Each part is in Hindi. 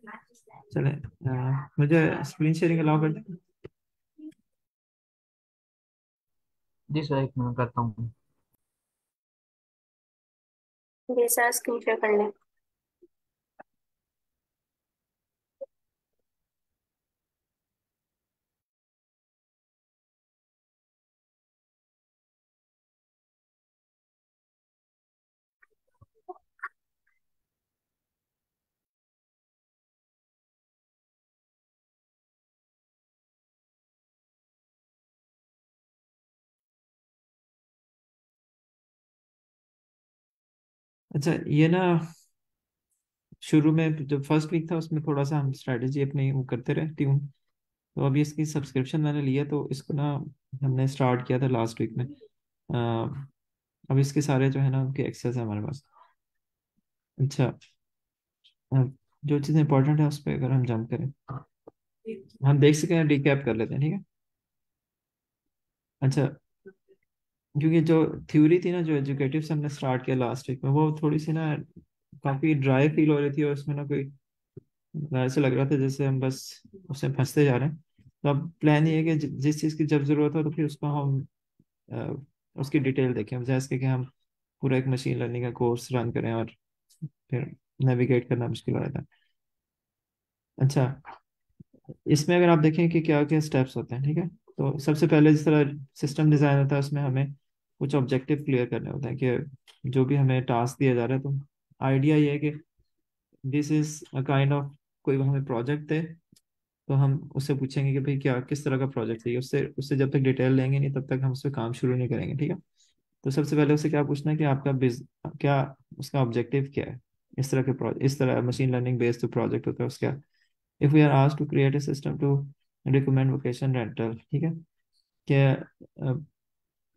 चले, मुझे स्क्रीन शेयरिंग अलाउ कर दें। जी सर, एक मिनट करता हूँ। जी सर, स्क्रीन शेयर कर लें। अच्छा, ये ना शुरू में जब फर्स्ट वीक था उसमें थोड़ा सा हम स्ट्रेटेजी अपनी वो करते रहे ट्यून। तो अभी इसकी सब्सक्रिप्शन मैंने लिया तो इसको ना हमने स्टार्ट किया था लास्ट वीक में। अब इसके सारे जो है ना उनके एक्सेस है हमारे पास। अच्छा, जो चीज़ इंपॉर्टेंट है उस पर अगर हम जंप करें, हम देख सकें, रिकैप कर लेते हैं, ठीक है। अच्छा, क्योंकि जो थ्योरी थी ना, जो एजुकेटिव से हमने स्टार्ट किया लास्ट वीक में, वो थोड़ी सी ना काफ़ी ड्राई फील हो रही थी और उसमें ना कोई, ऐसे लग रहा था जैसे हम बस उसमें फंसते जा रहे हैं। तो अब प्लान ये है कि जिस चीज़ की जब ज़रूरत हो तो फिर उसको हम अ, उसकी डिटेल देखें, जैसे कि हम पूरा एक मशीन लर्निंग का कोर्स रन करें और फिर नेविगेट करना मुश्किल हो जाता है। अच्छा, इसमें अगर आप देखें कि क्या क्या स्टेप्स होते हैं, ठीक है। तो सबसे पहले जिस तरह सिस्टम डिज़ाइन होता है उसमें हमें कुछ ऑब्जेक्टिव क्लियर करने होते हैं कि जो भी हमें टास्क दिया जा रहा है, तो आइडिया ये है कि this is a kind of, कोई हमें प्रोजेक्ट दे तो हम उससे पूछेंगे कि भाई क्या किस तरह का प्रोजेक्ट चाहिए, उससे उससे जब तक डिटेल लेंगे नहीं तब तक हम उस पर काम शुरू नहीं करेंगे, ठीक है। तो सबसे पहले उससे क्या पूछना है कि आपका क्या, उसका ऑब्जेक्टिव क्या है। इस तरह के प्रोजेक्ट, इस तरह मशीन लर्निंग बेस्ड जो प्रोजेक्ट होता है उसका, if we are asked to create a system to recommend vacation rental, ठीक है, क्या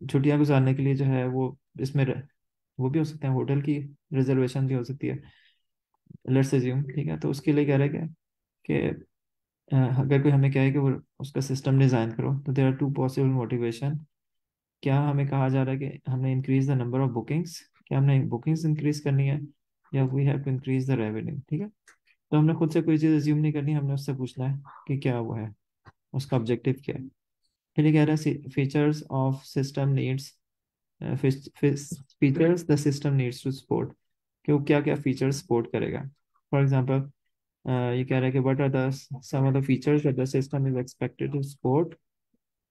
छुट्टियां गुजारने के लिए जो है वो इसमें वो भी हो सकते हैं, होटल की रिजर्वेशन भी हो सकती है, लेट्स अज्यूम, ठीक है। तो उसके लिए कह रहे हैं कि अगर कोई हमें कहे कि वो उसका सिस्टम डिज़ाइन करो, तो there are two possible motivation. क्या हमें कहा जा रहा है कि हमने increase the number of bookings, क्या हमने बुकिंग्स इंक्रीज करनी है, या we have to increase the revenue, ठीक है। तो हमने खुद से कोई चीज़ अज्यूम नहीं करनी, हमने उससे पूछना है कि क्या वो है, उसका ऑब्जेक्टिव क्या है। फिर ये कह रहा है features of system needs, features the system needs to support, कि वो क्या क्या फीचर्स सपोर्ट करेगा। फॉर एग्जांपल, ये कह रहा है कि what are the some of the features that the system is expected to support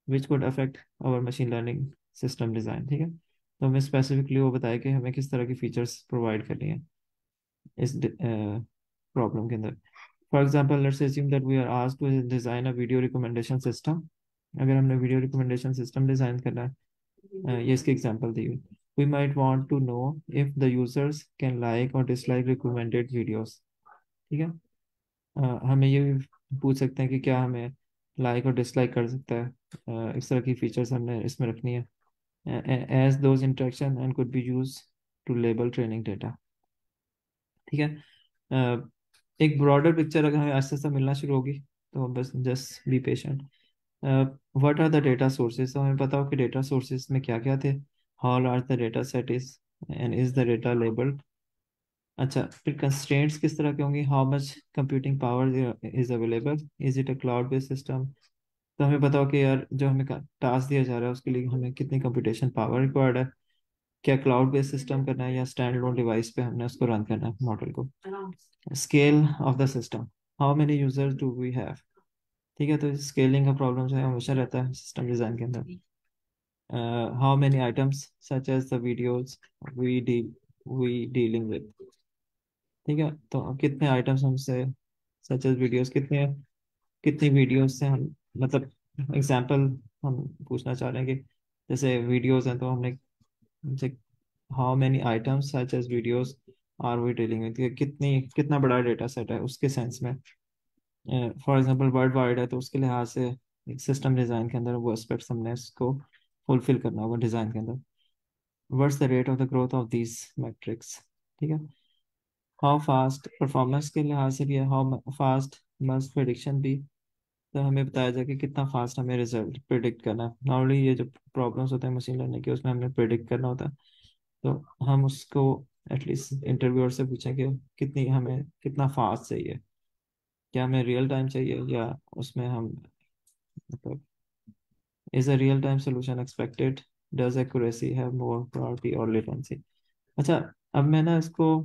which could affect our machine learning system design, ठीक है। तो हमें स्पेसिफिकली वो बताया कि हमें किस तरह की फीचर्स प्रोवाइड करनी है इस प्रॉब्लम के अंदर। For example, let's assume that we are asked to design a video recommendation system. अगर हमने वीडियो रिकमेंडेशन सिस्टम डिज़ाइन करना है, ये इसकी एग्जांपल दी हुई, we might want to know if the users can like और डिसलाइक रिकमेंडेड वीडियोस, ठीक है। हमें ये भी पूछ सकते हैं कि क्या हमें लाइक और डिसलाइक कर सकता है, इस तरह की फीचर्स हमने इसमें रखनी है, as those interaction and could be use to label training data, ठीक है। एक ब्रॉडर पिक्चर अगर हमें आस्ते आस्ते मिलना शुरू होगी तो बस just be patient. What are the data sources, तो हमें पता हो कि डेटा सोर्सेज में क्या क्या थे, how large the data set is and is the data labelled. अच्छा, फिर कंस्ट्रेंट्स किस तरह के होंगी, how much computing power is available, is it a cloud based system. तो हमें पता हो कि यार जो हमें टास्क दिया जा रहा है उसके लिए हमें कितनी कंप्यूटेशन पावर रिक्वायर्ड है, क्या क्लाउड बेस्ड सिस्टम करना है या स्टैंड अलोन डिवाइस पे हमने उसको रन करना है मॉडल को। Scale of the system, how many users do we have, ठीक है। तो स्केलिंग का प्रॉब्लम जो है हमेशा रहता है सिस्टम डिजाइन के अंदर। How many items such as the videos we D we dealing with, ठीक है। तो कितने आइटम्स हमसे, सच एज वीडियोस, कितने, कितनी वीडियोस से हम, मतलब एग्जांपल हम पूछना चाह रहे हैं कि जैसे वीडियोस हैं तो हमने जैसे how many items such as videos are we dealing with, कितनी, कितना बड़ा डेटा सेट है उसके सेंस में। फॉर एग्जांपल वर्ल्ड वाइड है तो उसके लिहाज से एक सिस्टम डिज़ाइन के अंदर वो एस्पेक्ट्स हमने इसको फुलफिल करना होगा डिज़ाइन के अंदर। What's the rate of the growth of these matrix, ठीक है। हाउ फास्ट, परफॉर्मेंस के लिहाज से भी है, हाउ फास्ट मस्ट प्रिडिक्शन भी, तो हमें बताया जाए कि कितना फास्ट हमें रिजल्ट प्रिडिक्ट करना है। नॉर्मली ये जो प्रॉब्लम्स होते हैं मशीन लर्निंग के उसमें हमने प्रिडिक्ट करना होता है, तो हम उसको एटलीस्ट इंटरव्यूअर से पूछें कि कितनी हमें कितना फास्ट चाहिए। क्या हमें रियल टाइम चाहिए, या उसमें हम मतलब is a real time solution expected, does accuracy have more priority और लेटेंसी। अच्छा, अब मैं इसको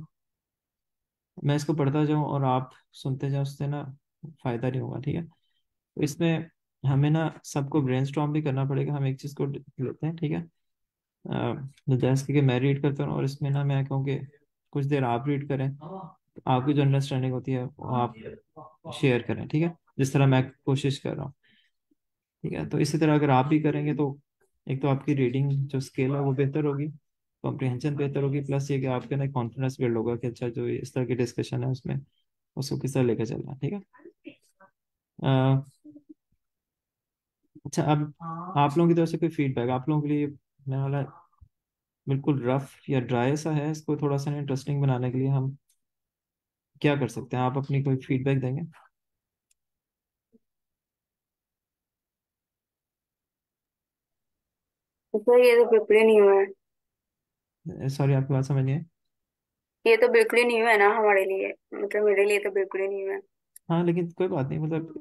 पढ़ता जाऊं और आप सुनते जाओ, उससे ना फायदा नहीं होगा, ठीक है। तो इसमें हमें ना सबको ब्रेनस्टॉर्म भी करना पड़ेगा। हम एक चीज को लेते हैं, ठीक है। तो जैसे कि मैं रीड करता हूँ और इसमें ना मैं कहूँ कि कुछ देर आप रीड करें, तो आपकी जो अंडरस्टैंडिंग होती है वो आप शेयर करें, ठीक है, जिस तरह मैं कोशिश कर रहा हूँ, ठीक है। तो इसी तरह अगर आप भी करेंगे तो एक तो आपकी रीडिंग जो स्किल है वो बेहतर होगी, कॉम्प्रिहेंशन बेहतर होगी, प्लस ये कि आपके ना कॉन्फिडेंस बिल्ड होगा कि अच्छा जो इस तरह की डिस्कशन है उसमें उसको किस तरह लेकर चलना है, ठीक है। अ, अच्छा, अब आप लोगों की तरफ से कोई फीडबैक आप लोगों के लिए, मैं वाला बिल्कुल रफ या ड्राई सा है, इसको थोड़ा सा इंटरेस्टिंग बनाने के लिए हम क्या कर सकते हैं? आप अपनी कोई फीडबैक देंगे? तो ये तो बिल्कुल ही नहीं हुआ है। सॉरी, आपकी बात समझ नहीं है। ये तो बिल्कुल ही नहीं हुआ है ना हमारे लिए, मतलब मेरे लिए तो बिल्कुल ही नहीं हुआ है। हाँ, लेकिन कोई बात नहीं, मतलब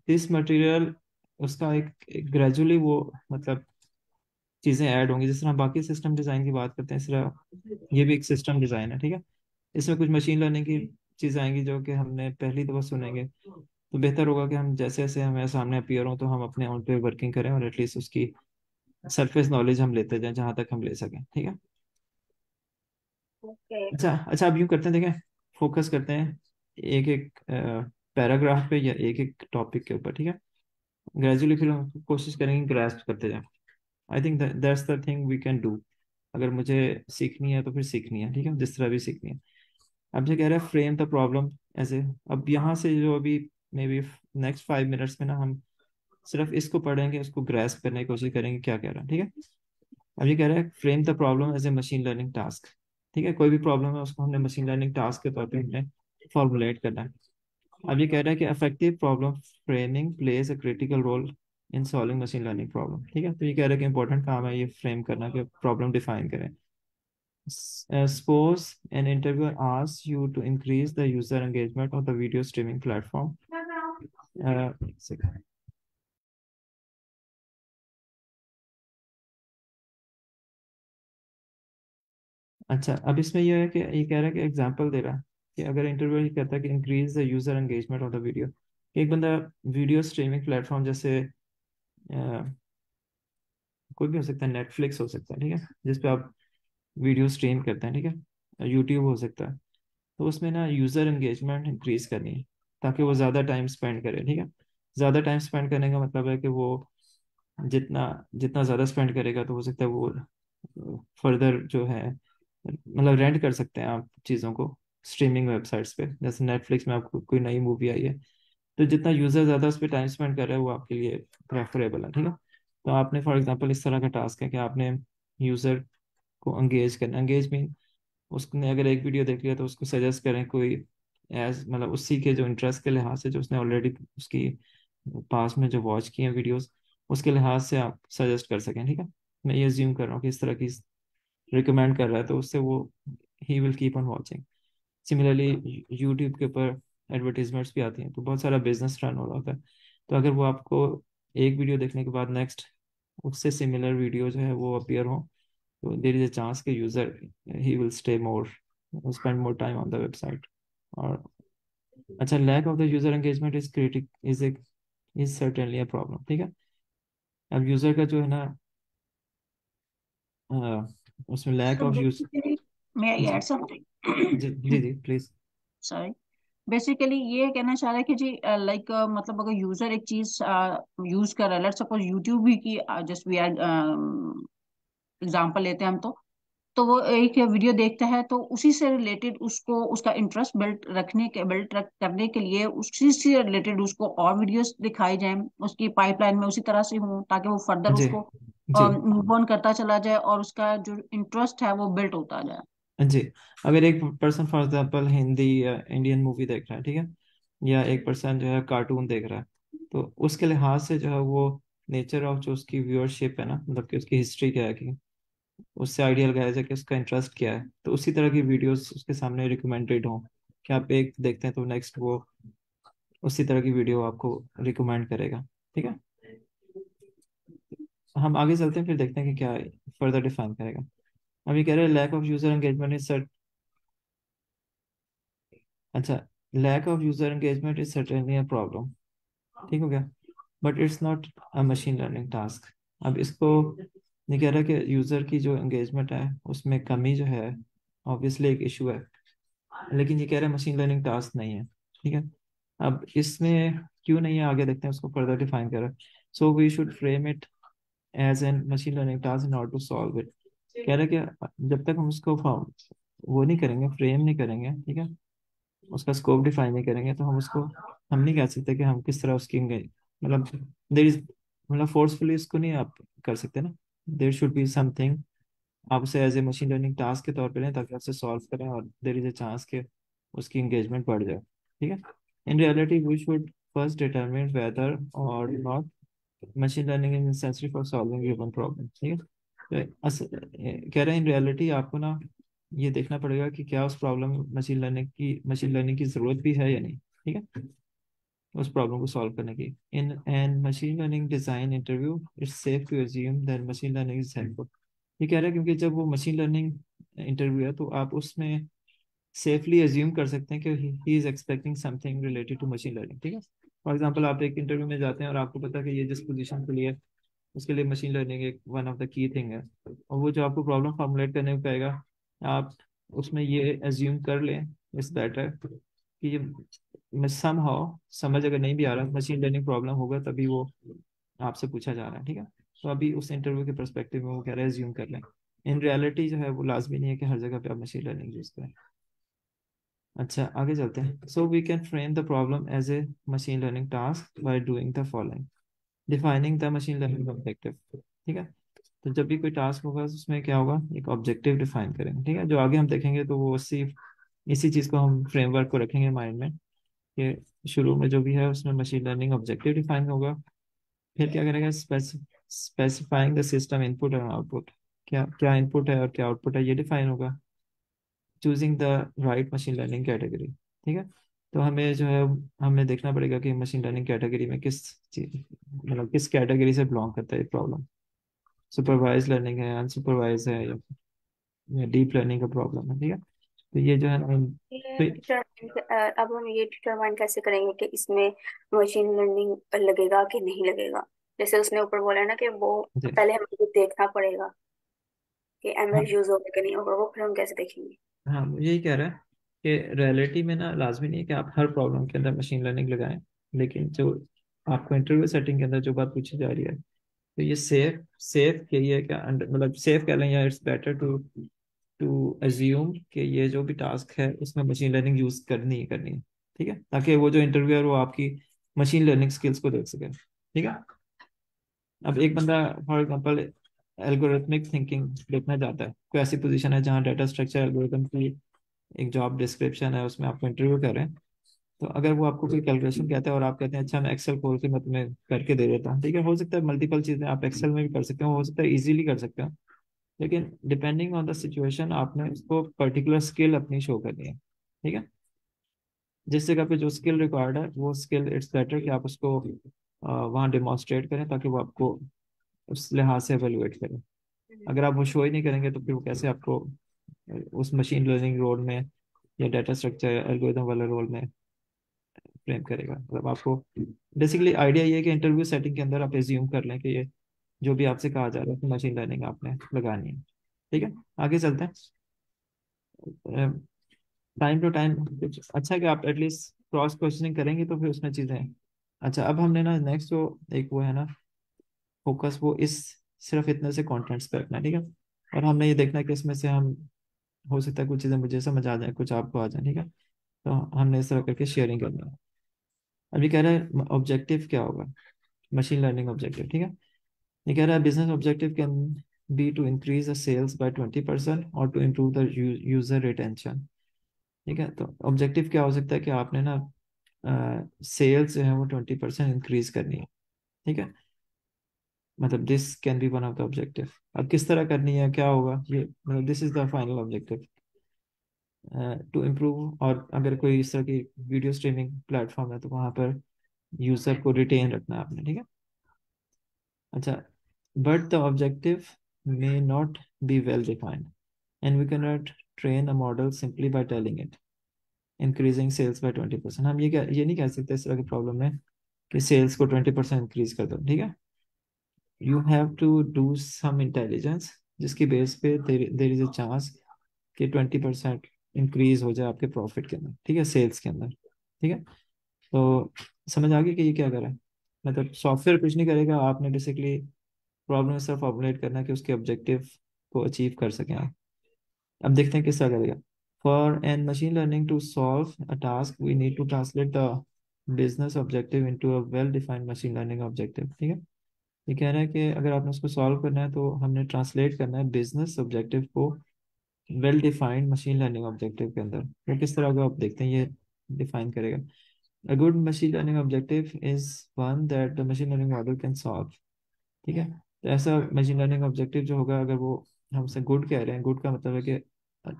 दिस मटेरियल उसका एक ग्रेजुअली वो मतलब चीज़ें ऐड होंगी, जिस तरह हम बाकी सिस्टम डिज़ाइन की बात करते हैं, इस तरह ये भी एक सिस्टम डिज़ाइन है, ठीक है। इसमें कुछ मशीन लर्निंग की चीज़ें आएंगी जो कि हमने पहली दफ़ा सुनेंगे, तो बेहतर होगा कि हम जैसे जैसे हमें सामने अपीयर हो तो हम अपने उन पे वर्किंग करें और एटलीस्ट उसकी सरफेस नॉलेज हम लेते जाएं जहाँ तक हम ले सकें, ठीक है। ओके। अच्छा अच्छा, अब यूँ करते हैं, देखें, फोकस करते हैं एक एक पैराग्राफ पे या एक एक टॉपिक के ऊपर, ठीक है। ग्रेजुअली फिर हम कोशिश करेंगे ग्रास्प करते जाएं। I think that's the thing we can do. अगर मुझे सीखनी है तो फिर सीखनी है, ठीक है, जिस तरह भी सीखनी है। अब जो कह रहा है फ्रेम द प्रॉब्लम ऐसे, अब यहाँ से जो अभी मे बी नेक्स्ट 5 मिनट्स में ना हम सिर्फ इसको पढ़ेंगे, उसको ग्रेस्प करने की कोशिश करेंगे क्या कह रहा है, ठीक है। अब ये कह रहा है frame the problem as a machine learning task, ठीक है। कोई भी प्रॉब्लम है उसको हमने मशीन लर्निंग टास्क के तौर पे हमने फॉर्मुलेट करना है। अब ये कह रहा है कि effective problem framing plays a critical role in solving machine learning problem, ठीक है। तो ये कह रहा है कि इंपॉर्टेंट काम है ये फ्रेम करना, कि प्रॉब्लम डिफाइन करें। Suppose an interviewer asks you to increase the user engagement of the video streaming platform. एक second. अच्छा, अब इसमें यह है कि ये कह रहा है कि एग्जांपल दे रहा है कि अगर इंटरव्यू ये कहता है कि increase the user engagement of the video, एक बंदा वीडियो स्ट्रीमिंग प्लेटफॉर्म जैसे कोई भी हो सकता है, नेटफ्लिक्स हो सकता है, ठीक है, जिस पे आप वीडियो स्ट्रीम करते हैं, ठीक है, यूट्यूब हो सकता है। तो उसमें ना यूजर एंगेजमेंट इंक्रीज करनी है ताकि वो ज़्यादा टाइम स्पेंड करे, ठीक है। ज़्यादा टाइम स्पेंड करने का मतलब है कि वो जितना जितना ज़्यादा स्पेंड करेगा तो हो सकता है वो फर्दर जो है मतलब रेंट कर सकते हैं आप चीज़ों को स्ट्रीमिंग वेबसाइट्स पे, जैसे नेटफ्लिक्स में आपको कोई नई मूवी आई है, तो जितना यूज़र ज़्यादा उस पर टाइम स्पेंड कर रहा है वो आपके लिए प्रेफरेबल है, ठीक है। तो आपने फॉर एग्जांपल इस तरह का टास्क है कि आपने यूज़र को एंगेज करना, एंगेज मीन उसने अगर एक वीडियो देख लिया तो उसको सजेस्ट करें कोई एज मतलब उसी के जो इंटरेस्ट के लिहाज से जो उसने ऑलरेडी उसकी पास में जो वॉच किए हैं वीडियोस, उसके लिहाज से आप सजेस्ट कर सकें, ठीक है। मैं ये ज्यूम कर रहा हूँ कि इस तरह की रिकमेंड कर रहा है तो उससे वो he will keep on watching. Similarly YouTube के ऊपर एडवर्टीजमेंट्स भी आती हैं तो बहुत सारा बिजनेस रन हो रहा होता है, तो अगर वो आपको एक वीडियो देखने के बाद नेक्स्ट उससे सिमिलर वीडियो जो है वो अपीयर हो, तो देर इज अ चांस कि user he will stay more, spend more time on the website. और अच्छा, lack of the user engagement is critic is certainly a problem, ठीक है। अब यूजर का जो है ना उसमें lack So of use. basically, may I जी add something? जी जी जी प्लीज। Sorry. बेसिकली ये कहना चाह रहा है कि जी लाइक मतलब अगर यूजर एक चीज यूज कर रहा है, लेट्स सपोज यूट्यूब ही की जस्ट वी आर एग्जांपल लेते हैं हम, तो वो एक वीडियो देखता है तो उसी से रिलेटेड उसको उसका इंटरेस्ट बिल्ड करने के लिए उसी से रिलेटेड उसको और वीडियोस दिखाई जाएं, उसकी पाइपलाइन में उसी तरह से हो ताकि वो फर्दर जी उसको जी मूव ऑन करता चला जाए और उसका जो इंटरेस्ट है वो बिल्ड होता जाए। जी। अगर एक पर्सन फॉर एग्जांपल हिंदी या इंडियन मूवी देख रहा है, ठीक है, या एक पर्सन जो है कार्टून देख रहा है, तो उसके लिहाज से जो है वो नेचर ऑफ जो उसकी व्यूअरशिप है ना, मतलब कि उसकी हिस्ट्री क्या है, कि उससे आइडिया लगाया जाए कि उसका इंटरेस्ट क्या है, तो उसी तरह की वीडियोस उसके सामने रिकमेंडेड हों कि आप एक देखते हैं तो नेक्स्ट वो उसी तरह की वीडियो आपको रिकमेंड करेगा। ठीक है, हम आगे चलते हैं, फिर देखते हैं कि क्या फर्दर डिफाइन करेगा। अभी कह रहे हैं lack of user engagement is cert अच्छा, lack of user engagement is certainly a problem. ठीक हो गया, but it's not a machine learning task. अब इसको ये कह रहा है कि यूजर की जो एंगेजमेंट है उसमें कमी जो है ऑब्वियसली एक इशू है, लेकिन ये कह रहा है मशीन लर्निंग टास्क नहीं है। ठीक है, अब इसमें क्यों नहीं है आगे देखते हैं, उसको फर्दर डिफाइन करें। So we should frame it as an machine learning task in order to solve it. कह रहा है कि जब तक हम उसको वो नहीं करेंगे, फ्रेम नहीं करेंगे, ठीक है, उसका स्कोप डिफाइन नहीं करेंगे, तो हम नहीं कह सकते कि हम किस तरह उसकी मतलब देर इज मतलब फोर्सफुली इसको नहीं आप कर सकते ना। देर शुड बी समथिंग, आप उसे as a machine learning task के तौर पर लें ताकि आप उसे सॉल्व करें और देर इज ए चांस कि उसकी एंगेजमेंट बढ़ जाए। ठीक है, in reality we should first determine whether और not machine learning is necessary for solving given problem. ठीक है, तो कह रहे हैं इन रियलिटी आपको ना ये देखना पड़ेगा कि क्या उस प्रॉब्लम मशीन लर्निंग की जरूरत भी है या नहीं। ठीक है, उस प्रॉब्लम को सॉल्व करने की। In an machine learning design interview it's safe to assume that machine learning is helpful. ये कह रहा है क्योंकि जब वो मशीन लर्निंग इंटरव्यू है तो आप उसमें सेफली अज्यूम कर सकते हैं कि he is expecting something related to machine learning. ठीक है, फॉर एग्जांपल आप एक इंटरव्यू में जाते हैं और आपको पता है कि ये जिस पोजीशन के लिए उसके लिए मशीन लर्निंग एक one of the key thing है, और वो जो आपको प्रॉब्लम फॉर्मुलेट करने को कहेगा, आप उसमें ये एज्यूम कर लें इस बेटर कि ये मैं समहाउ समझ अगर नहीं भी आ रहा मशीन लर्निंग प्रॉब्लम होगा तभी वो आपसे पूछा जा रहा है। ठीक है, तो अभी उस इंटरव्यू के पर्सपेक्टिव में वो कह रहा है एज्यूम कर लें। इन रियलिटी जो है वो लाजमी नहीं है कि हर जगह पे आप मशीन लर्निंग यूज करें। अच्छा, आगे चलते हैं। So we can frame the problem as a machine learning task by doing the following, defining the machine learning objective. ठीक है, तो जब भी कोई टास्क होगा तो उसमें क्या होगा, एक ऑब्जेक्टिव डिफाइन करेंगे। ठीक है, जो आगे हम देखेंगे तो वो इसी चीज़ को हम फ्रेमवर्क को रखेंगे माइंड में कि शुरू में जो भी है उसमें मशीन लर्निंग ऑब्जेक्टिव डिफाइन होगा। फिर क्या करेगा, स्पेसिफाइंग द सिस्टम इनपुट और आउटपुट, क्या क्या इनपुट है और क्या आउटपुट है ये डिफाइन होगा। Choosing the right machine learning category. ठीक है, तो हमें जो है हमें देखना पड़ेगा कि मशीन लर्निंग कैटेगरी में किस चीज मतलब किस कैटेगरी से बिलोंग करता है ये प्रॉब्लम, सुपरवाइज लर्निंग है, अनसुपरवाइज है, या डीप लर्निंग का प्रॉब्लम है। ठीक है, तो ये जो है ना तो ये डिटरमाइन अब हम ये डिटरमाइन कैसे करेंगे कि इसमें मशीन लर्निंग लगेगा कि नहीं लगेगा? जैसे उसने ऊपर बोला ना कि वो पहले हमको देखना पड़ेगा कि हाँ एमएल यूज होगा कि नहीं होगा, वो फिर हम कैसे देखेंगे? हाँ, वो यही कह रहा है कि रियलिटी में ना लाजमी नहीं है कि आप हर प्रॉब्लम के अंदर मशीन लर्निंग लगाएं, लेकिन जो आपको इंटरव्यू सेटिंग के अंदर जो बात पूछी जा रही है तो ये सेफ सेफ के ये क्या मतलब सेफ कह लें या it's better to to assume कि ये जो भी टास्क है उसमें मशीन लर्निंग यूज करनी ही करनी है। ठीक है, ताकि वो जो इंटरव्यूअर वो आपकी मशीन लर्निंग स्किल्स को देख सके। ठीक है, अब एक बंदा फॉर एग्जांपल एल्गोरिथमिक थिंकिंग देखना चाहता है, कोई ऐसी पोजीशन है जहाँ डाटा स्ट्रक्चर एल्गोरिथम की एक जॉब डिस्क्रिप्शन है उसमें आपको इंटरव्यू कर रहे हैं, तो अगर वो आपको कोई कैलकुलेशन कहता है और आप कहते हैं अच्छा मैं एक्सेल खोल के मैं तुम्हें करके दे देता हूँ। ठीक है, हो सकता है मल्टीपल चीज़ें आप एक्सेल में भी कर सकते हो सकता है इजीली कर सकते हो, लेकिन डिपेंडिंग ऑन द सिचुएशन आपने उसको पर्टिकुलर स्किल अपनी शो करनी है। ठीक है, जिस जगह पे जो स्किल रिक्वायर्ड है वो स्किल इट्स बेटर कि आप उसको वहाँ डिमॉन्स्ट्रेट करें ताकि वो आपको उस लिहाज से एवेलुएट करें। अगर आप वो शो ही नहीं करेंगे तो फिर वो कैसे आपको उस मशीन लर्निंग रोल में या डाटा स्ट्रक्चर एल्गोरिथम वाले रोल में फ्रेम करेगा। मतलब आपको बेसिकली आइडिया ये है कि इंटरव्यू सेटिंग के अंदर आप एज्यूम कर लें कि ये जो भी आपसे कहा जा रहा है मशीन लर्निंग आपने लगानी है। ठीक है, आगे चलते हैं। टाइम टू टाइम कुछ अच्छा है कि आप एटलीस्ट क्रॉस क्वेश्चनिंग करेंगे तो फिर उसमें चीज़ें हैं। अच्छा, अब हमने ना नेक्स्ट जो एक वो है ना फोकस वो इस सिर्फ इतने से कंटेंट्स पे रखना है। ठीक है, और हमने ये देखना है कि इसमें से हम हो सकता है कुछ चीज़ें मुझे समझ आ जाए कुछ आपको आ जाए। ठीक है, तो हमने इस तरह करके शेयरिंग करनी है। अभी कह रहा है ऑब्जेक्टिव क्या होगा, मशीन लर्निंग ऑब्जेक्टिव। ठीक है, ये कह रहा है business objective can be to increase the sales by 20% और to improve the user retention. ठीक है, तो ऑब्जेक्टिव क्या हो सकता है कि आपने ना सेल्स जो है वो 20% इंक्रीज करनी है। ठीक है, मतलब this can be one of the objective. अब किस तरह करनी है क्या होगा ये मतलब this is the final objective. To improve, और अगर कोई इस तरह की वीडियो स्ट्रीमिंग प्लेटफॉर्म है तो वहाँ पर यूजर को रिटेन रखना है आपने, ठीक है। अच्छा, but the objective may not be well defined and we can not train a model simply by telling it increasing sales by 20%। हम ये नहीं कह सकते इस तरह की प्रॉब्लम में कि सेल्स को 20% इंक्रीज कर दो, ठीक है। You have to do some intelligence जिसकी बेस पे देर इज अ चांस कि 20% इंक्रीज हो जाए आपके प्रॉफिट के अंदर, ठीक है, सेल्स के अंदर, ठीक है। तो समझ आ गई कि ये क्या करा है। मतलब सॉफ्टवेयर कुछ नहीं करेगा, आपने बेसिकली प्रॉब्लम सिर्फ फॉर्मुलेट करना है कि उसके ऑब्जेक्टिव को अचीव कर सकें आप। अब देखते हैं किस तरह करेगा। For an machine learning to solve a task we need to translate the business objective into a well defined machine learning objective, ठीक है। ये कह रहा है कि अगर आपने उसको सॉल्व करना है तो हमने ट्रांसलेट करना है बिजनेस ऑब्जेक्टिव को well defined machine learning objective के अंदर। वो किस तरह का आप देखते हैं ये डिफाइन करेगा। A good machine learning objective is one that the machine learning model can solve, ठीक है। तो ऐसा मशीन लर्निंग ऑब्जेक्टिव जो होगा, अगर वो हमसे गुड कह रहे हैं, गुड का मतलब है कि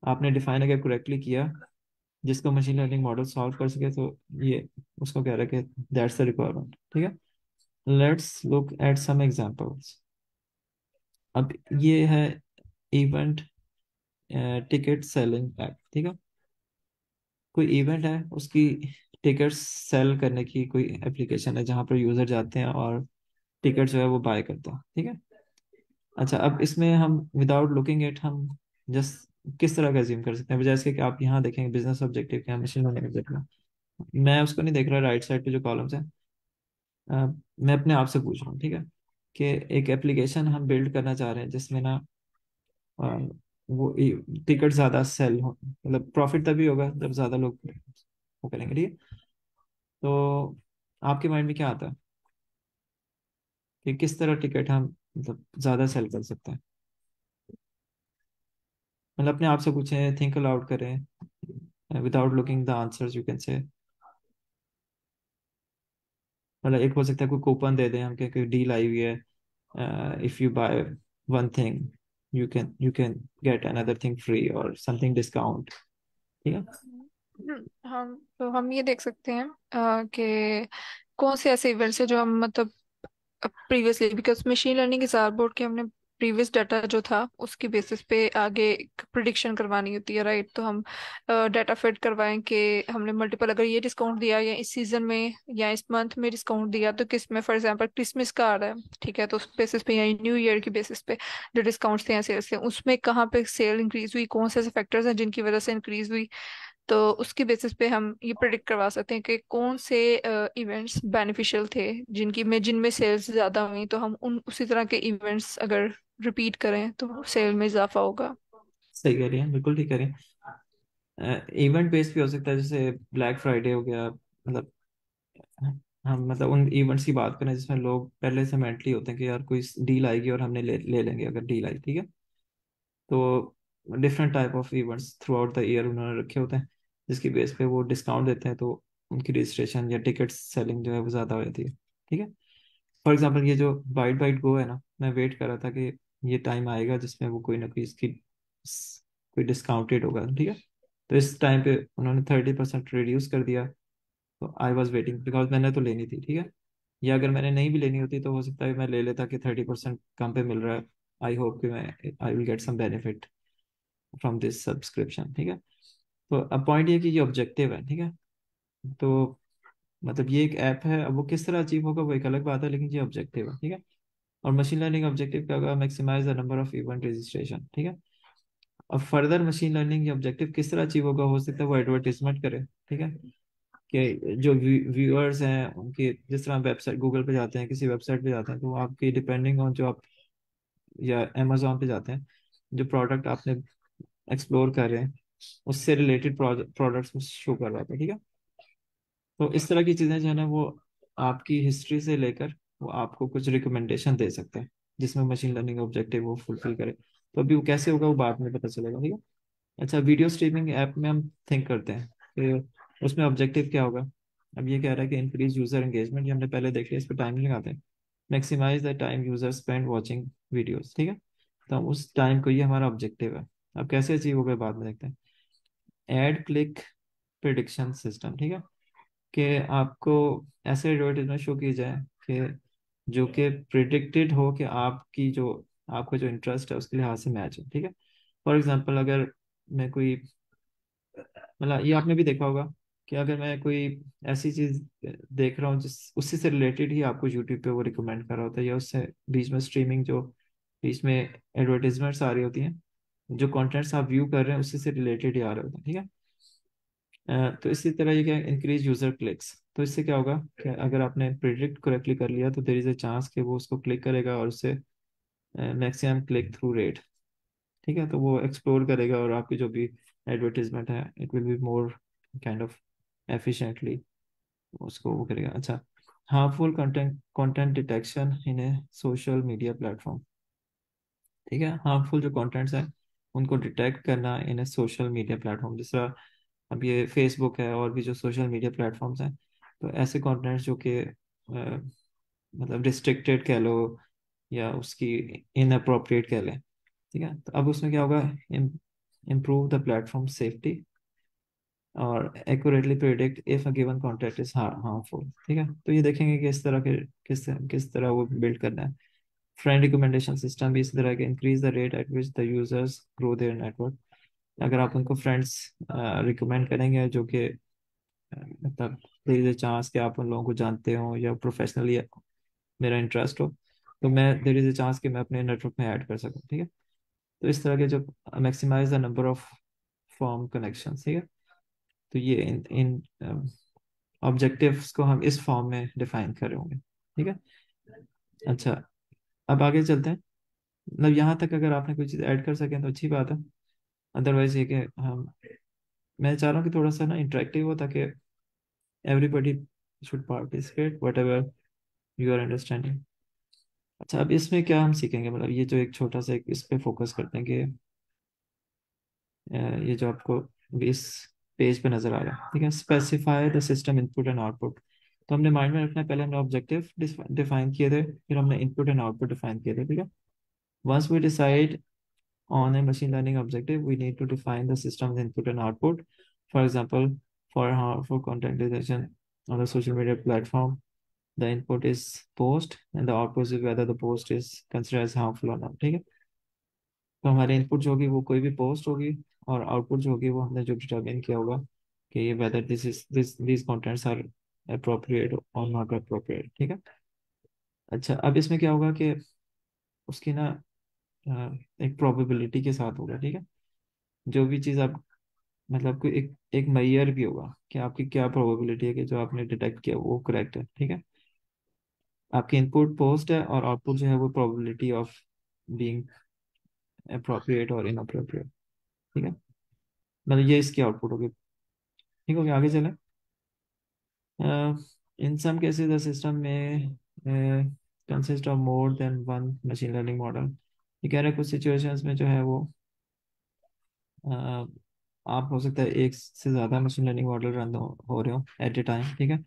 आपने डिफाइन अगर करेक्टली किया जिसको मशीन लर्निंग मॉडल सॉल्व कर सके, तो ये उसको कह रहा है कि दैट्स द रिक्वायरमेंट, ठीक है। Let's look at some examples. अब ये है इवेंट टिकट सेलिंग ऐप, ठीक है। कोई इवेंट है, उसकी टिकट्स सेल करने की कोई एप्लीकेशन है जहाँ पर यूजर जाते हैं और टिकट जो है वो बाय करते हैं, ठीक है। अच्छा, अब इसमें हम विदाउट लुकिंग एट हम जस्ट किस तरह का अज्यूम कर सकते हैं, बजाय इसके कि आप यहाँ देखेंगे बिजनेस ऑब्जेक्टिव क्या, मशीन लर्निंग ऑब्जेक्टिव। मैं उसको नहीं देख रहा, राइट साइड पे जो कॉलम्स है, मैं अपने आप से पूछ रहा हूँ, ठीक है, कि एक एप्लीकेशन हम बिल्ड करना चाह रहे हैं जिसमें ना अ, वो टिकट ज़्यादा सेल हो, मतलब प्रॉफिट तभी होगा जब ज़्यादा लोग वो करेंगे, ठीक है। तो आपके माइंड में क्या आता है कि किस तरह टिकट हम मतलब ज़्यादा सेल कर सकते हैं। मतलब अपने आप से पूछें, थिंक अलाउड करें, without looking the answers you can say. मतलब एक हो सकता है कोई कूपन दे दें हम कि कोई डील आई हुई है, if you by one thing you can get another thing free और समथिंग डिस्काउंट, ठीक है। हम तो हम ये देख सकते हैं कि कौन से ऐसे इवेंट्स है जो हम मतलब प्रीवियसली, बिकॉज मशीन लर्निंग के बोर्ड के हमने प्रीवियस डाटा जो था उसकी बेसिस पे आगे प्रिडिक्शन करवानी होती है, राइट। तो हम डाटा फिट करवाएं कि हमने मल्टीपल, अगर ये डिस्काउंट दिया या इस सीजन में या इस मंथ में डिस्काउंट दिया तो किस में, फॉर एग्जांपल क्रिसमस का आ रहा है, ठीक है, तो उस बेसिस पे या न्यू ईयर की बेसिस पे जो डिस्काउंट्स थे या सेल्स थे उसमें कहाँ पे सेल इंक्रीज हुई, कौन से ऐसे फैक्टर्स हैं जिनकी वजह से इंक्रीज हुई। तो उसकी बेसिस पे हम ये प्रिडिक्ट करवा सकते हैं कि कौन से इवेंट्स बेनिफिशियल थे, जिनमें सेल्स ज़्यादा हुई, तो हम उन उसी तरह के इवेंट्स अगर रिपीट करें तो सेल में इजाफा होगा। सही कह रही हैं, बिल्कुल ठीक कह रही हैं। इवेंट बेस्ड भी हो सकता है, जैसे ब्लैक फ्राइडे हो गया। मतलब हम मतलब उन इवेंट्स की बात करें जिसमें लोग पहले से मेंटली होते हैं कि यार कोई डील आएगी और हमने ले लेंगे अगर डील आई, ठीक है। तो different type of events through out the year उन्होंने रखे होते हैं जिसकी बेस पे वो डिस्काउंट देते हैं, तो उनकी रजिस्ट्रेशन या टिकट सेलिंग जो है वो ज़्यादा हो जाती है, ठीक है। फॉर एग्जांपल ये जो बाइट बाइट गो है ना, मैं वेट कर रहा था कि ये टाइम आएगा जिसमें वो कोई ना कोई इसकी कोई डिस्काउंटेड होगा, ठीक है। तो इस टाइम पे उन्होंने 30% रिड्यूस कर दिया, तो आई वॉज वेटिंग बिकॉज मैंने तो लेनी थी, ठीक है। या अगर मैंने नहीं भी लेनी होती तो हो सकता है मैं ले लेता कि 30% कम पे मिल रहा है, आई होप कि मैं I will get some benefit from this subscription, ठीक है। तो अब पॉइंट ये कि ये ऑब्जेक्टिव है, ठीक है। तो मतलब ये एक ऐप है, अब वो किस तरह अचीव होगा वो एक अलग बात है, लेकिन ये ऑब्जेक्टिव है, ठीक है। और मशीन लर्निंग ऑब्जेक्टिव क्या होगा, maximize the number of event registration, ठीक है। अब फर्दर मशीन लर्निंग ये ऑब्जेक्टिव किस तरह अचीव होगा, हो सकता है वो एडवर्टीजमेंट करे, ठीक है, कि जो व्यूअर्स हैं उनके, जिस तरह वेबसाइट गूगल पे जाते हैं, किसी वेबसाइट पे जाते हैं, तो आपकी डिपेंडिंग ऑन जो आप, या अमेजोन पे जाते हैं, जो प्रोडक्ट आपने एक्सप्लोर कर रहे हैं उससे रिलेटेड प्रोडक्ट्स शो कर रहा था, ठीक है। तो इस तरह की चीज़ें जो है ना, वो आपकी हिस्ट्री से लेकर वो आपको कुछ रिकमेंडेशन दे सकते हैं जिसमें मशीन लर्निंग ऑब्जेक्टिव वो फुलफिल करे। तो अभी वो कैसे होगा वो बाद में पता चलेगा, ठीक है। अच्छा, वीडियो स्ट्रीमिंग ऐप में हम थिंक करते हैं कि उसमें ऑब्जेक्टिव क्या होगा। अब ये कह रहा है कि इंक्रीज यूजर एंगेजमेंट, ये हमने पहले देख लिया, इस पर टाइम लगाते हैं। Maximize the time user spend watching videos, ठीक है। तो हम उस टाइम को, ये हमारा ऑब्जेक्टिव है। अब कैसे अचीव होगा बाद में देखते हैं। एड क्लिक प्रिडिक्शन सिस्टम, ठीक है, कि आपको ऐसे एडवर्टीजमेंट शो की जाए कि जो कि प्रिडिक्टेड हो कि आपका जो इंटरेस्ट है उसके लिहाज से मैच है, ठीक है। फॉर एग्जांपल अगर मैं कोई, मतलब ये आपने भी देखा होगा कि अगर मैं कोई ऐसी चीज देख रहा हूँ जिस उसी से रिलेटेड ही आपको यूट्यूब पे वो रिकमेंड कर रहा होता है, या उससे बीच में स्ट्रीमिंग जो बीच में एडवर्टीजमेंट्स आ रही होती हैं, जो कंटेंट्स आप व्यू कर रहे हैं उसी से रिलेटेड ही आ रहे होते हैं, ठीक है। तो इसी तरह ये क्या, इंक्रीज यूजर क्लिक्स, तो इससे क्या होगा कि अगर आपने प्रिडिक्ट करेक्टली कर लिया तो देयर इज अ चांस कि वो उसको क्लिक करेगा और उससे मैक्सिमम क्लिक थ्रू रेट, ठीक है, तो वो एक्सप्लोर करेगा और आपकी जो भी एडवर्टीजमेंट है it will be more kind of efficiently उसको वो करेगा। अच्छा, हार्मफुल कंटेंट कंटेंट डिटेक्शन इन ए सोशल मीडिया प्लेटफॉर्म, ठीक है, हार्मफुल जो कंटेंट्स हैं उनको डिटेक्ट करना इन ए सोशल मीडिया प्लेटफॉर्म, जिस तरह अब ये फेसबुक है और भी जो सोशल मीडिया प्लेटफॉर्म्स हैं, तो ऐसे कंटेंट्स जो कि मतलब रिस्ट्रिक्टेड कह लो या उसकी इनअप्रोप्रिएट कह लें, ठीक है, तो अब उसमें क्या होगा, इम्प्रूव द प्लेटफॉर्म सेफ्टी और accurately predict if a given content is harmful, ठीक है, तो ये देखेंगे कि इस तरह के किस तरह वो बिल्ड करना है। फ्रेंड रिकमेंडेशन सिस्टम भी इसी तरह के, increase the rate at which the users grow there network, अगर आप उनको फ्रेंड्स रिकमेंड करेंगे जो कि मतलब देयर इज अ चांस कि आप उन लोगों को जानते हो या प्रोफेशनली मेरा इंटरेस्ट हो, तो मैं देयर इज अ चांस कि मैं अपने नेटवर्क में ऐड कर सकूं, ठीक है। तो इस तरह के जो maximise the number of form connection, ठीक है, तो ये इन इन ऑब्जेक्टिव्स को हम इस फॉर्म में डिफाइन कर रहे होंगे, ठीक है। अच्छा, अब आगे चलते हैं, मतलब यहाँ तक अगर आपने कोई चीज़ ऐड कर सकें तो अच्छी बात है, अदरवाइज ये कि हम, मैं चाह रहा हूँ कि थोड़ा सा ना इंटरेक्टिव हो ताकि everybody should participate whatever you are understanding. अच्छा, अब इसमें क्या हम सीखेंगे, मतलब ये जो एक छोटा सा एक इस पे फोकस करते हैं कि ये जो आपको इस पेज पे नजर आ रहा है, ठीक है, specify the system input and output, तो हमने माइंड में रखना है, पहले हमने ऑब्जेक्टिव डिफाइन किए थे, फिर हमने इनपुट एंड आउटपुट डिफाइन किए थे, ठीक है। Once we decide on a machine learning objective, we need to define the system's input and output. For example, for content detection on a social media platform, the input is post and the output is whether the post is considered as harmful or not, ठीक है। तो हमारे इनपुट जो होगी वो कोई भी पोस्ट होगी, और आउटपुट जो होगी वो हमने जो डिटरमाइन किया होगा कि whether these contents are appropriate or not appropriate, ठीक है। अच्छा, अब इसमें क्या होगा कि उसकी ना एक प्रोबेबिलिटी के साथ होगा, ठीक है, जो भी चीज़ आप, मतलब कोई एक मैयर भी होगा कि आपकी क्या प्रोबेबिलिटी है कि जो आपने डिटेक्ट किया वो करेक्ट है, ठीक है। आपकी इनपुट पोस्ट है और आउटपुट जो है वो प्रोबेबिलिटी ऑफ बीइंग अप्रोप्रिएट और इनअप्रोप्रिएट, ठीक है, मतलब ये इसकी आउटपुट होगी, ठीक हो गया। आगे चले, इन सम केसेस द सिस्टम में consist of more than one machine learning model, ये कह रहे हैं कुछ सिचुएशंस में जो है वो अ, आप हो सकता है एक से ज़्यादा मशीन लर्निंग मॉडल रन हो रहे हो एट ए टाइम, ठीक है।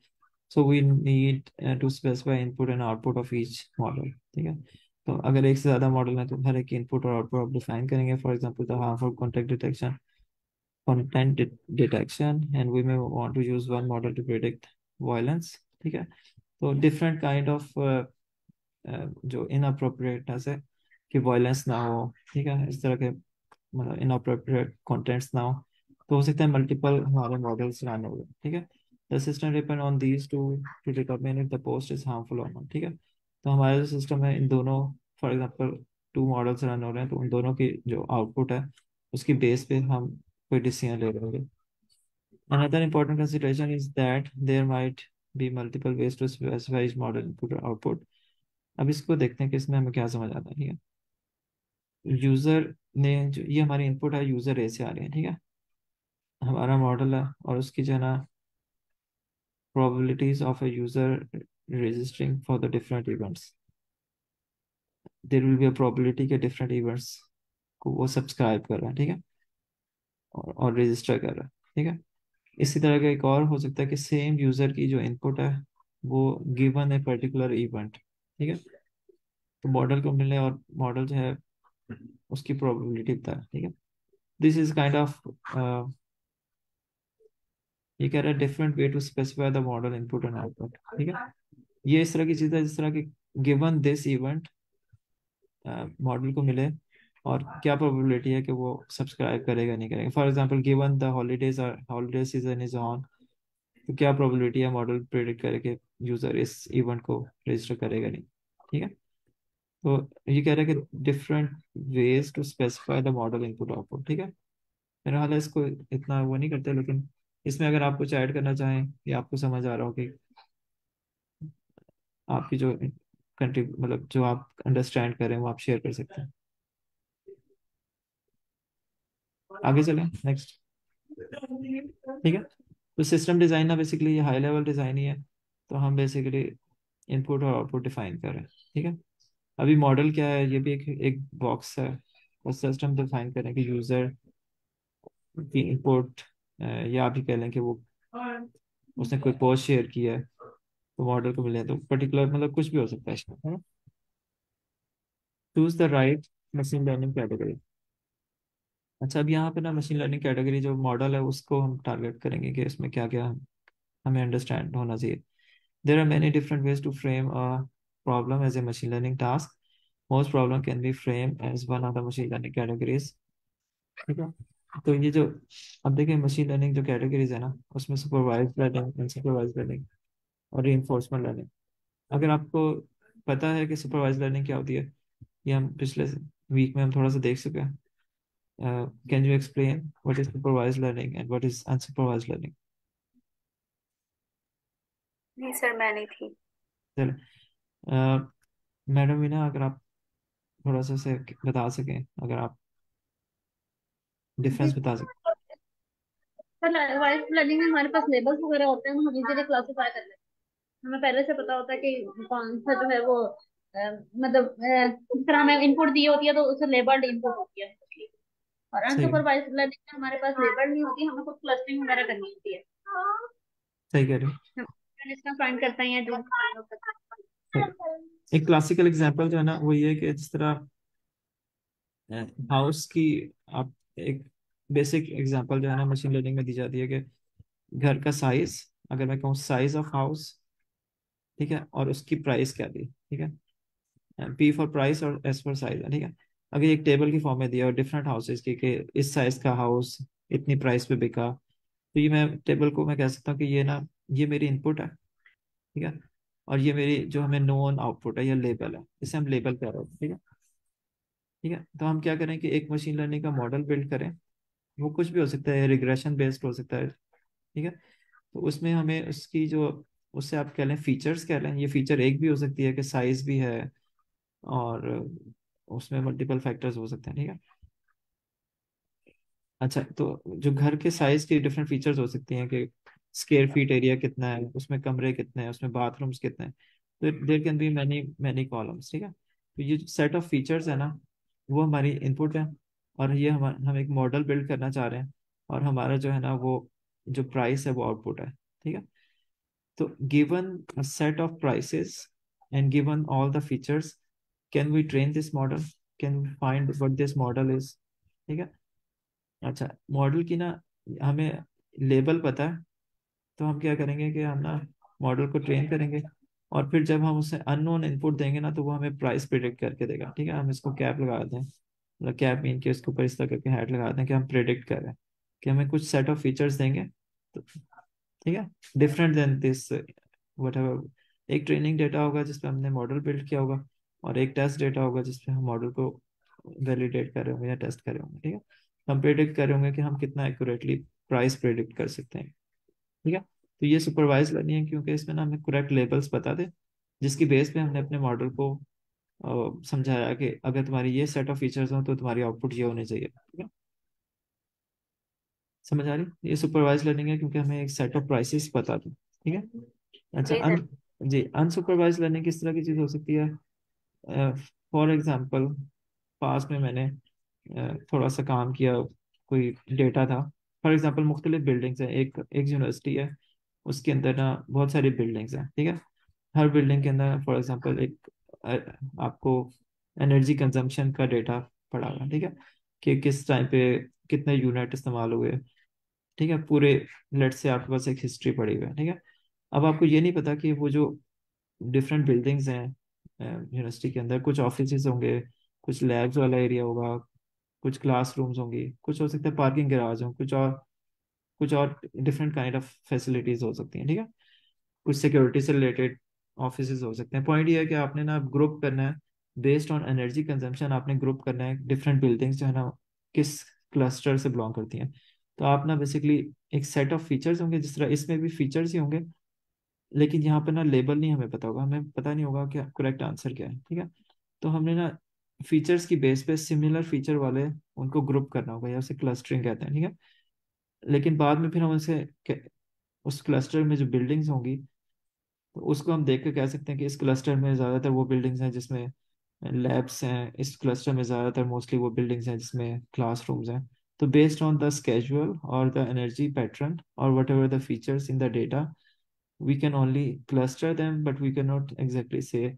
So we need to specify input and output of each model, ठीक है। तो अगर एक से ज़्यादा मॉडल है तो हर एक इनपुट और आउटपुट आप डिफाइन करेंगे, for example the harmful content detection and we may want to use one model to predict violence, ठीक है। तो डिफरेंट काइंड ऑफ जो इनअप्रोप्रिएटनेस है कि वायलेंस ना हो, ठीक है, इस तरह के मतलब इनअप्रोप्रिएट कंटेंट्स ना हो, तो हो सकता है मल्टीपल हमारे मॉडल्स रन हो गए, ठीक है। The system depend on these two determine if the post is harmful और नॉट, ठीक है। तो हमारा जो सिस्टम है इन दोनों, for example two models run हो रहे हैं तो उन दोनों की जो आउटपुट है उसकी बेस पे हम कोई डिसीजन ले रहे हैं। Another important consideration is that there might be multiple ways to specify each model input or output. अब इसको देखते हैं कि इसमें हमें क्या समझ आता है, ठीक है। यूजर ने जो ये हमारी इनपुट है, यूजर ए से आ रही है, ठीक है, हमारा मॉडल है और उसकी जो है ना probabilities of a user registering for the different events, there will be a probability के different events को वो सब्सक्राइब कर रहा है, ठीक है, और रजिस्टर कर रहा है, ठीक है। इसी तरह का एक और हो सकता है कि सेम यूजर की जो इनपुट है वो गिवन ए पर्टिकुलर इवेंट, ठीक है, तो मॉडल को मिलने और मॉडल जो है उसकी प्रोबेबिलिटी बता है, ठीक है। दिस इज काइंड ऑफ ये कह रहा है different way to specify the model input and output. ठीक है, ये इस तरह की चीज़ है जिस तरह की गिवन दिस इवेंट मॉडल को मिले और क्या प्रोबेबिलिटी है कि वो सब्सक्राइब करेगा नहीं करेगा। For example given the holiday season is on, तो क्या प्रोबेबिलिटी है मॉडल प्रेडिक्ट करे कि यूजर इस इवेंट को रजिस्टर करेगा नहीं। ठीक है, तो ये कह रहा है कि different ways to specify the model input output. ठीक है, मेरा हाल है इसको इतना वो नहीं करते, लेकिन इसमें अगर आप कुछ ऐड करना चाहें या आपको समझ आ रहा हो कि आपकी जो कंट्री मतलब जो आप अंडरस्टैंड करें वो आप शेयर कर सकते हैं। आगे चलें नेक्स्ट। ठीक है, तो सिस्टम डिज़ाइन ना बेसिकली ये हाई लेवल डिज़ाइन ही है। तो हम बेसिकली इनपुट और आउटपुट डिफाइन कर रहे हैं। ठीक है, अभी मॉडल क्या है, ये भी एक एक बॉक्स है, और सिस्टम डिफाइन करें कि यूज़र की इनपुट, या आप ही कह लें कि वो उसने कोई पोस्ट शेयर किया है तो मॉडल को मिले, तो पर्टिकुलर मतलब कुछ भी हो सकता है इसमें। Choose the right machine learning category. अच्छा, अब यहाँ पे ना मशीन लर्निंग कैटेगरी जो मॉडल है उसको हम टारगेट करेंगे कि इसमें क्या क्या हमें अंडरस्टैंड होना चाहिए। There are many different ways to frame a problem as a machine learning task. Most problem can be frame as one of the machine learning categories. ठीक है, तो ये जो अब देखिए मशीन लर्निंग जो कैटेगरीज है ना, उसमें सुपरवाइज्ड लर्निंग, अनसुपरवाइज्ड लर्निंग और रीइंफोर्समेंट लर्निंग। अगर आपको पता है कि सुपरवाइज्ड लर्निंग क्या होती है, ये हम पिछले वीक में हम थोड़ा सा देख चुके हैं। Can you explain what is supervised learning and what is unsupervised learning? नहीं सर, मैं नहीं थी। चलो, मैडम मीना, अगर आप थोड़ा सा से बता सकें, अगर आप जी डिफरेंस बता सकें। सर, वाइस लर्निंग में हमारे पास लेबल्स वगैरह होते हैं, हम इजीली क्लासिफाई कर लेते हैं। हमें पहले से पता होता है कि कौन सा जो है वो मतलब जिस तरह हमें इनपुट दी होती है तो उसे लेबल्ड इनपुट होती है। और सही है, अनसुपरवाइज्ड लर्निंग में हमारे पास लेबल नहीं होती, हमें खुद क्लस्टरिंग वगैरह करनी होती है। सही कह रहे हो। हम इसका फाइंड करते हैं या जो फाइंड करते सही। एक क्लासिकल एग्जांपल जो है ना वो ये है कि जिस तरह हाउस की, आप एक बेसिक एग्जांपल जो है ना मशीन लर्निंग में दी जाती है कि घर का साइज, अगर मैं कहूँ साइज ऑफ हाउस, ठीक है, और उसकी प्राइस क्या दी। ठीक है, पी फॉर प्राइस और एस फॉर साइज। ठीक है, अगर एक टेबल की फॉर्म में दिया और डिफरेंट हाउसेज की कि इस साइज का हाउस इतनी प्राइस पे बिका, तो ये मैं टेबल को मैं कह सकता हूँ कि ये ना, ये मेरी इनपुट है। ठीक है, और ये मेरी जो हमें नोन आउटपुट है, ये लेबल है, इसे हम लेबल कह रहे हैं। ठीक है, ठीक है, तो हम क्या करें कि एक मशीन लर्निंग का मॉडल बिल्ड करें। वो कुछ भी हो सकता है, रिग्रेशन बेस्ड हो सकता है। ठीक है, तो उसमें हमें उसकी जो, उससे आप कह लें फीचर्स कह लें, ये फीचर एक भी हो सकती है कि साइज भी है, और उसमें मल्टीपल फैक्टर्स हो सकते हैं। ठीक है, अच्छा, तो जो घर के साइज की डिफरेंट फीचर्स हो सकती हैं कि स्क्वायर फीट एरिया कितना है, उसमें कमरे कितने हैं, उसमें बाथरूम्स कितने हैं, तो there can be many many columns. ठीक है, तो ये सेट ऑफ फीचर्स है ना, वो हमारी इनपुट है, और ये हम एक मॉडल बिल्ड करना चाह रहे हैं, और हमारा जो है ना वो जो प्राइस है वो आउटपुट है। ठीक है, तो given a set of prices and given all the features, can we train this model? Can we find what this model is? ठीक है, अच्छा, मॉडल की ना हमें लेबल पता है, तो हम क्या करेंगे कि हम ना मॉडल को ट्रेन करेंगे, और फिर जब हम उसे अननोन इनपुट देंगे ना तो वो हमें प्राइस प्रिडिक्ट करके देगा। ठीक है, हम इसको कैप लगा दें, मतलब कैप मीन के इसके ऊपर इस तरह करके हैट लगा दें कि हम प्रिडिक्ट कर रहे हैं कि हमें कुछ सेट ऑफ फीचर्स देंगे, तो ठीक है, different than this whatever. एक ट्रेनिंग डेटा होगा जिसपे हमने मॉडल बिल्ड किया होगा, और एक टेस्ट डेटा होगा जिसपे हम मॉडल को वैलिडेट कर रहे होंगे या टेस्ट कर रहे होंगे। ठीक है, हम प्रेडिक्ट कर रहे होंगे कि हम कितना एक्यूरेटली प्राइस प्रेडिक्ट कर सकते हैं। ठीक है, तो ये सुपरवाइज लर्निंग है क्योंकि इसमें ना हमें करेक्ट लेबल्स बता दे, जिसकी बेस पे हमने अपने मॉडल को समझाया कि अगर तुम्हारी ये सेट ऑफ फीचर्स हो तो तुम्हारी आउटपुट ये होने चाहिए। ठीक है, समझ आ रही? ये सुपरवाइज लर्निंग है क्योंकि हमें एक सेट ऑफ प्राइसेस बता दो। ठीक है, अच्छा, जी सर। जी, अनसुपरवाइज लर्निंग किस तरह की चीज़ हो सकती है? फॉर एग्जांपल, पास में मैंने थोड़ा सा काम किया, कोई डेटा था। फॉर एग्जांपल मुख्तलिफ बिल्डिंग्स हैं, एक एक यूनिवर्सिटी है, उसके अंदर ना बहुत सारी बिल्डिंग्स हैं। ठीक है, हर बिल्डिंग के अंदर फॉर एग्जांपल एक आपको एनर्जी कंजम्पशन का डेटा पड़ा हुआ है। ठीक है, कि किस टाइम पे कितने यूनिट इस्तेमाल हुए, ठीक है, पूरे लेट से आपके पास एक हिस्ट्री पड़ी हुई है, ठीक है। अब आपको ये नहीं पता कि वो जो डिफरेंट बिल्डिंग्स हैं यूनिवर्सिटी के अंदर, कुछ ऑफिसेज होंगे, कुछ लैब्स वाला एरिया होगा, कुछ क्लासरूम्स होंगी, कुछ हो सकता है पार्किंग गैराज हो, कुछ और डिफरेंट काइंड ऑफ फैसिलिटीज हो सकती हैं, ठीक है। कुछ सिक्योरिटी से रिलेटेड ऑफिसेज हो सकते हैं। पॉइंट ये है कि आपने ना ग्रुप करना है बेस्ड ऑन एनर्जी कंजम्पशन, आपने ग्रुप करना है डिफरेंट बिल्डिंग्स जो है ना किस क्लस्टर से बिलोंग करती हैं। तो आप ना बेसिकली एक सेट ऑफ फीचर्स होंगे, जिस तरह इसमें भी फीचर्स ही होंगे, लेकिन यहाँ पे ना लेबल नहीं हमें पता होगा, हमें पता नहीं होगा क्या करेक्ट आंसर क्या है, ठीक है। तो हमने ना फीचर्स की बेस पे सिमिलर फीचर वाले उनको ग्रुप करना होगा, या उसे क्लस्टरिंग कहते हैं, ठीक है। लेकिन बाद में फिर हम उसे उस क्लस्टर में जो बिल्डिंग्स होंगी, तो उसको हम देख के कह सकते हैं कि इस क्लस्टर में ज़्यादातर वो बिल्डिंग्स हैं जिसमें लैब्स हैं, इस क्लस्टर में ज़्यादातर मोस्टली वो बिल्डिंग्स हैं जिसमें क्लासरूम्स हैं। तो बेस्ड ऑन द स्केजुअल और द एनर्जी पैटर्न और whatever the features in the data, we can only cluster them, but we can not exactly say,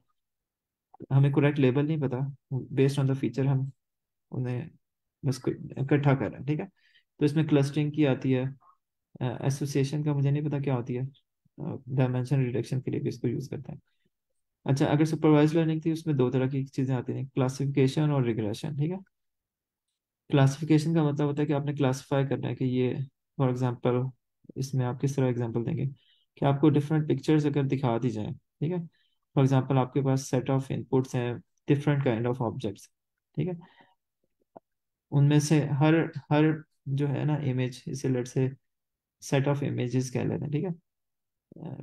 हमें करेक्ट लेबल नहीं पता, बेस्ड ऑन द फीचर हम उन्हें बस इकट्ठा कर रहे हैं, ठीक है। तो इसमें क्लस्टरिंग की आती है, एसोसिएशन का मुझे नहीं पता क्या होती है, डायमेंशन रिडक्शन के लिए भी इसको यूज़ करते हैं। अच्छा, अगर सुपरवाइज लर्निंग थी उसमें दो तरह की चीज़ें आती हैं, क्लासिफिकेशन और रिग्रेशन, ठीक है। क्लासिफिकेशन का मतलब होता है कि आपने क्लासिफाई करना है कि ये, फॉर एग्जांपल, इसमें आप किस तरह एग्जांपल देंगे कि आपको डिफरेंट पिक्चर्स अगर दिखा दी जाए, ठीक है। फॉर एग्जांपल आपके पास सेट ऑफ इनपुट्स हैं, डिफरेंट काइंड ऑफ ऑब्जेक्ट्स, ठीक है। उनमें से हर हर जो है ना इमेज, इसे लेट से सेट ऑफ इमेजेस कह लेते हैं, ठीक है।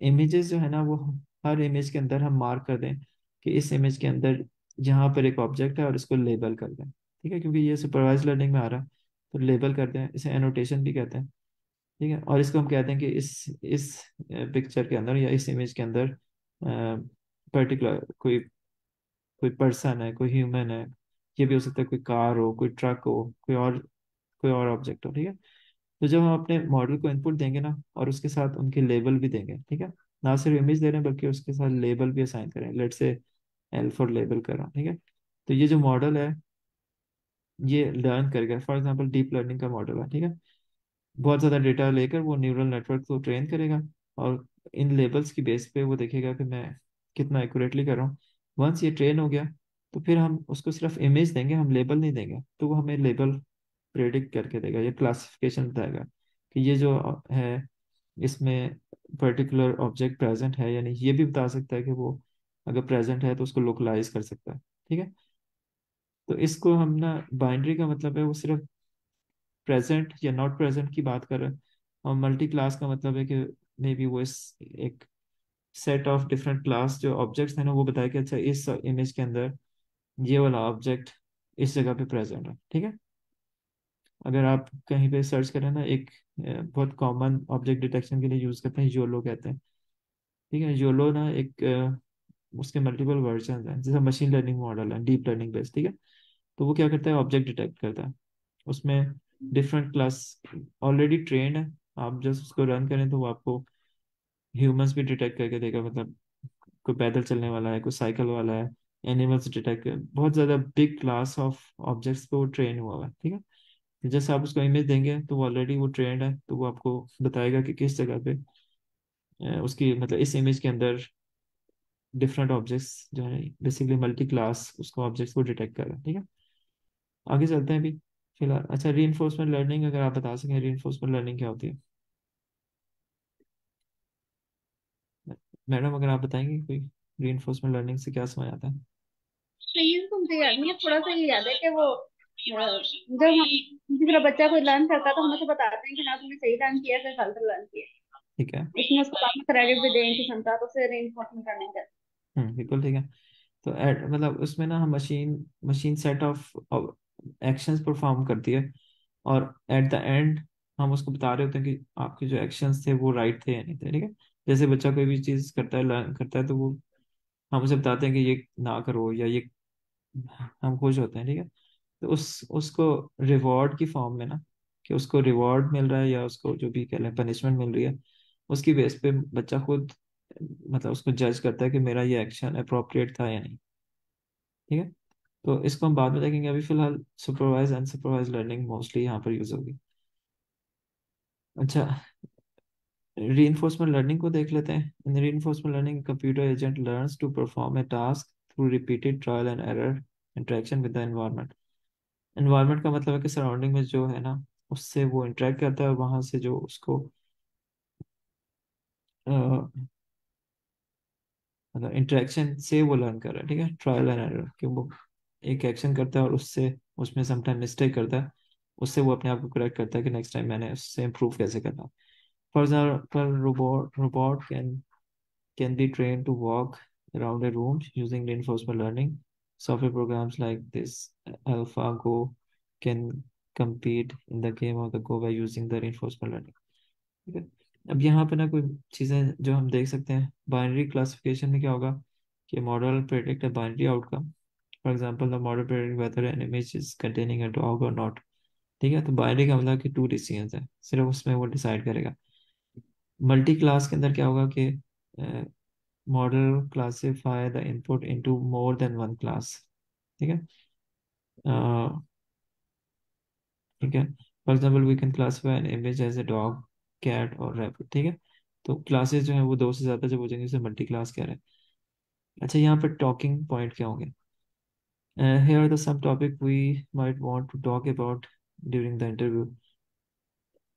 इमेजेस जो है ना वो, हर इमेज के अंदर हम मार्क कर दें कि इस इमेज के अंदर यहाँ पर एक ऑब्जेक्ट है और इसको लेबल कर दें, ठीक है, क्योंकि ये सुपरवाइज लर्निंग में आ रहा है। तो लेबल करते हैं, इसे एनोटेशन भी कहते हैं, ठीक है। और इसको हम कहते हैं कि इस पिक्चर के अंदर या इस इमेज के अंदर पर्टिकुलर कोई कोई पर्सन है, कोई ह्यूमन है, ये भी हो सकता है कोई कार हो, कोई ट्रक हो, कोई और ऑब्जेक्ट हो, ठीक है। तो जब हम अपने मॉडल को इनपुट देंगे ना, और उसके साथ उनके लेबल भी देंगे, ठीक है, ना सिर्फ इमेज दे रहे हैं बल्कि उसके साथ लेबल भी असाइन करें, लेट से एल फॉर लेबल कर रहा हूँ, ठीक है। तो ये जो मॉडल है ये लर्न करेगा, फॉर एग्जांपल डीप लर्निंग का मॉडल है, ठीक है। बहुत ज़्यादा डेटा लेकर वो न्यूरल नेटवर्क को ट्रेन करेगा, और इन लेबल्स की बेस पे वो देखेगा कि मैं कितना एक्यूरेटली कर रहा हूँ। वंस ये ट्रेन हो गया, तो फिर हम उसको सिर्फ इमेज देंगे, हम लेबल नहीं देंगे, तो वो हमें लेबल प्रेडिक्ट करके देगा, ये क्लासिफिकेशन बताएगा कि ये जो है इसमें पर्टिकुलर ऑब्जेक्ट प्रेजेंट है या नहीं। ये भी बता सकता है कि वो अगर प्रेजेंट है तो उसको लोकलाइज कर सकता है, ठीक है। तो इसको हम ना, बाइनरी का मतलब है वो सिर्फ प्रेजेंट या नॉट प्रेजेंट की बात कर रहे हैं, और मल्टी क्लास का मतलब है कि मे बी वो इस एक सेट ऑफ डिफरेंट क्लास जो ऑब्जेक्ट्स है ना वो बताया कि अच्छा इस इमेज के अंदर ये वाला ऑब्जेक्ट इस जगह पे प्रेजेंट है, ठीक है। अगर आप कहीं पे सर्च करें ना, एक बहुत कॉमन ऑब्जेक्ट डिटेक्शन के लिए यूज करते हैं, योलो कहते हैं, ठीक है। योलो ना एक उसके मल्टीपल वर्जन हैं, जैसे मशीन लर्निंग मॉडल है डीप लर्निंग बेस्ड, ठीक है। तो वो क्या करता है, ऑब्जेक्ट डिटेक्ट करता है, उसमें डिफरेंट क्लास ऑलरेडी ट्रेंड है, आप जस्ट उसको रन करें तो वो आपको ह्यूमंस भी डिटेक्ट करके देगा, मतलब कोई पैदल चलने वाला है, कोई साइकिल वाला है, एनिमल्स डिटेक्ट कर, बहुत ज़्यादा बिग क्लास ऑफ ऑब्जेक्ट्स पे वो ट्रेन हुआ हुआ है, ठीक है। जैसे आप उसको इमेज देंगे तो वो ऑलरेडी वो ट्रेंड है, तो वो आपको बताएगा कि किस जगह पे उसकी, मतलब इस इमेज के अंदर डिफरेंट ऑब्जेक्ट्स जो है बेसिकली मल्टी क्लास उसको ऑब्जेक्ट्स को डिटेक्ट कर रहा है, ठीक है। आगे चलते हैं अभी फिलहाल। अच्छा, रीइंफोर्समेंट लर्निंग, अगर आप बता सकें रीइंफोर्समेंट लर्निंग क्या होती है, मैडम अगर आप बताएंगे कोई, रीइंफोर्समेंट लर्निंग से क्या समझ आता है। तो ये तो मुझे याद नहीं है, थोड़ा सा ये याद है कि वो जब हम किसी तरह बच्चा कोई लर्न करता है तो हम उसे बताते हैं कि हाँ तुमने सही लर्न किया फिर गलत लर्न किया, ठीक है। इसमें उसको बाद में क्रेडिट भी देने की क्षमता, तो उसे रेनफोर्समेंट करनी चाहिए। बिल्कुल ठीक है। तो मतलब उसमें ना हम machine machine set of actions perform करती है, और एट द एंड हम उसको बता रहे होते हैं कि आपके जो एक्शंस थे वो राइट थे या नहीं थे, ठीक है। जैसे बच्चा कोई भी चीज़ करता है, लर्न करता है, तो वो हम उसे बताते हैं कि ये ना करो या ये, हम खुश होते हैं, ठीक है। तो उसको रिवॉर्ड की फॉर्म में ना, कि उसको रिवॉर्ड मिल रहा है या उसको जो भी कह लें पनिशमेंट मिल रही है, उसकी बेस पे बच्चा खुद मतलब उसको जज करता है कि मेरा ये एक्शन अप्रोप्रिएट था या नहीं, ठीक है। तो इसको हम बाद में देखेंगे, अभी फिलहाल सुपरवाइज अनसुपरवाइज लर्निंग मोस्टली यहाँ पर यूज होगी। अच्छा, reinforcement learning को देख लेते हैं. In reinforcement learning, a computer agent learns to perform a task through repeated trial and error interaction with the environment. Environment का मतलब है कि सराउंडिंग में जो है ना, उससे वो इंटरेक्ट करता है, और वहां से जो उसको मतलब इंटरेक्शन से वो लर्न कर रहा है. ठीक है, ट्रायल एंड एरर, कि वो एक एक्शन करता है और उससे उसमें समटाइम मिस्टेक करता है, उससे वो अपने आप को करेक्ट करता है कि नेक्स्ट टाइम मैंने उससे इम्प्रूव कैसे करना. For example, robot can be trained to walk around a room using reinforcement learning. Software programs like this AlphaGo can compete in the game of the Go by using the reinforcement learning. ठीक है. अब यहाँ पे ना कोई चीज़ें जो हम देख सकते हैं, बाइनरी क्लासिफिकेशन में क्या होगा कि model predict a binary outcome. For example, the model predict whether an image is containing a dog और नॉट. ठीक है, तो बाइनरी का मतलब कि टू डिसीजंस है, सिर्फ उसमें वो डिसाइड करेगा. मल्टी क्लास के अंदर क्या होगा कि model classify the input into more than one class. ठीक है. ठीक है, for example, we can classify an image as a dog, cat और रैबिट. ठीक है, तो क्लासेस जो है वो दो से ज्यादा जब हो जाएंगे उसे मल्टी क्लास कह रहे हैं. अच्छा, यहाँ पर टॉकिंग पॉइंट क्या होंगे? here are the some topic we might want to talk about during the interview.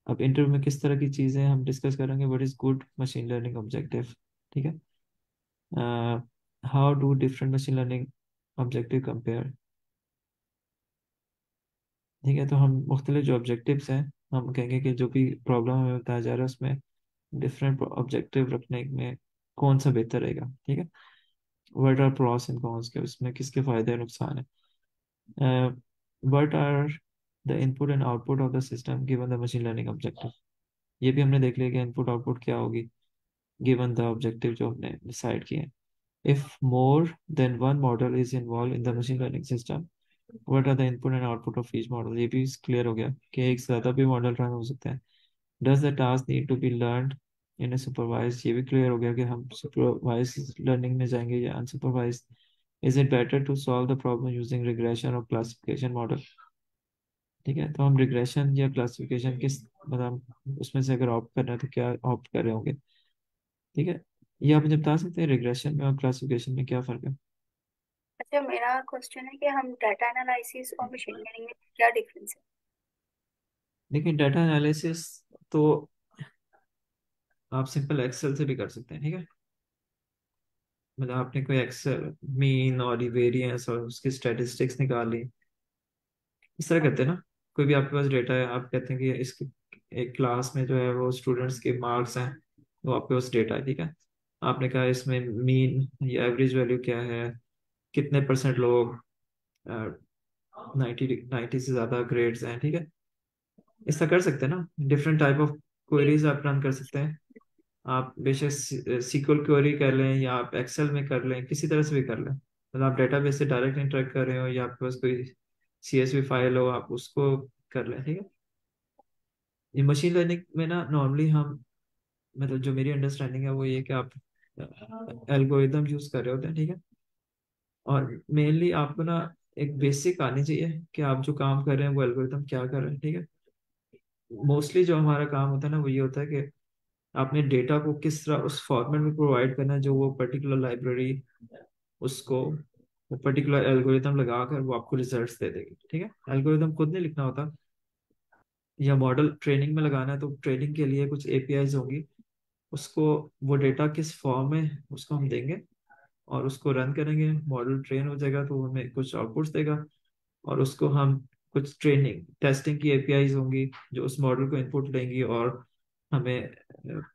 अब इंटरव्यू में किस तरह की चीजें हम डिस्कस करेंगे? What is good machine learning objective. ठीक है. How do different machine learning objective compare. ठीक है, तो हम मुख्तलिफ जो ऑब्जेक्टिव्स हैं, हम कहेंगे कि जो भी प्रॉब्लम हमें बताया जा रहा है उसमें डिफरेंट ऑब्जेक्टिव रखने में कौन सा बेहतर रहेगा. ठीक है. What are pros and cons, के उसमें किसके फायदे और नुकसान है. What are the input and output of the system given the machine learning objective. ये भी हमने देख लिया कि इनपुट आउटपुट क्या होगी गिवन द ऑब्जेक्टिव जो हमने डिसाइड किए हैं. If more than one model is involve in the machine learning system, what are the input and output of each model. ये भी क्लियर हो गया कि एक से ज़्यादा भी मॉडल रन हो सकते हैं. Does the task need to be learned in a supervise. ये भी क्लियर हो गया कि हम सुपरवाइज लर्निंग में जाएंगे या unsupervise. Is it better to solve the problem using regression और क्लासिफिकेशन मॉडल. ठीक है, तो हम रिग्रेशन या क्लासिफिकेशन किस मतलब उसमें से अगर ऑप्ट करना है तो क्या ऑप्ट कर रहे होंगे. ठीक है, ये आप मुझे बता सकते हैं रिग्रेशन में और क्लासिफिकेशन में क्या फ़र्क है? अच्छा, मेरा क्वेश्चन है कि हम डाटा एनालिसिस और मशीन लर्निंग में क्या डिफरेंस है? देखिए, डाटा एनालिसिस तो आप सिंपल एक्सेल से भी कर सकते हैं. ठीक है, मतलब आपने कोई एक्सेल मीन और वेरिएंस और उसकी स्टैटिस्टिक्स निकाल ली, इस तरह करते हैं ना. कोई भी आपके पास डेटा है, आप कहते हैं कि इस एक क्लास में जो है वो स्टूडेंट्स के मार्क्स हैं, वो आपके पास डेटा है. ठीक है, आपने कहा इसमें मीन या एवरेज वैल्यू क्या है, कितने परसेंट लोग 90 से ज़्यादा ग्रेड्स हैं. ठीक है, ऐसा कर सकते हैं ना. डिफरेंट टाइप ऑफ जी। क्वेरीज आप रन कर सकते हैं. आप बेशक सीक्वल क्वेरी कर लें या आप एक्सेल में कर लें, किसी तरह से भी कर लें. मतलब आप डेटाबेस से डायरेक्ट इंटरेक्ट कर रहे हो या आपके पास कोई CSV फाइल हो, आप उसको कर लें. ठीक है, ये मशीन लर्निंग में ना नॉर्मली हम मतलब जो मेरी अंडरस्टैंडिंग है वो ये कि आप एल्गोरिदम यूज कर रहे होते हैं. ठीक है, और मेनली आपको ना एक बेसिक आनी चाहिए कि आप जो काम कर रहे हैं वो एल्गोरिदम क्या कर रहे हैं. ठीक है, मोस्टली जो हमारा काम होता है ना वो ये होता है कि आपने डेटा को किस तरह उस फॉर्मेट में प्रोवाइड करना है जो वो पर्टिकुलर लाइब्रेरी उसको वो पर्टिकुलर एल्गोरिदम लगाकर वो आपको रिजल्ट्स दे देगी. ठीक है, एल्गोरिदम खुद नहीं लिखना होता, या मॉडल ट्रेनिंग में लगाना है तो ट्रेनिंग के लिए कुछ APIs होंगी, उसको वो डेटा किस फॉर्म में उसको हम देंगे और उसको रन करेंगे, मॉडल ट्रेन हो जाएगा तो हमें कुछ आउटपुट्स देगा, और उसको हम कुछ ट्रेनिंग टेस्टिंग की APIs होंगी जो उस मॉडल को इनपुट लेंगी और हमें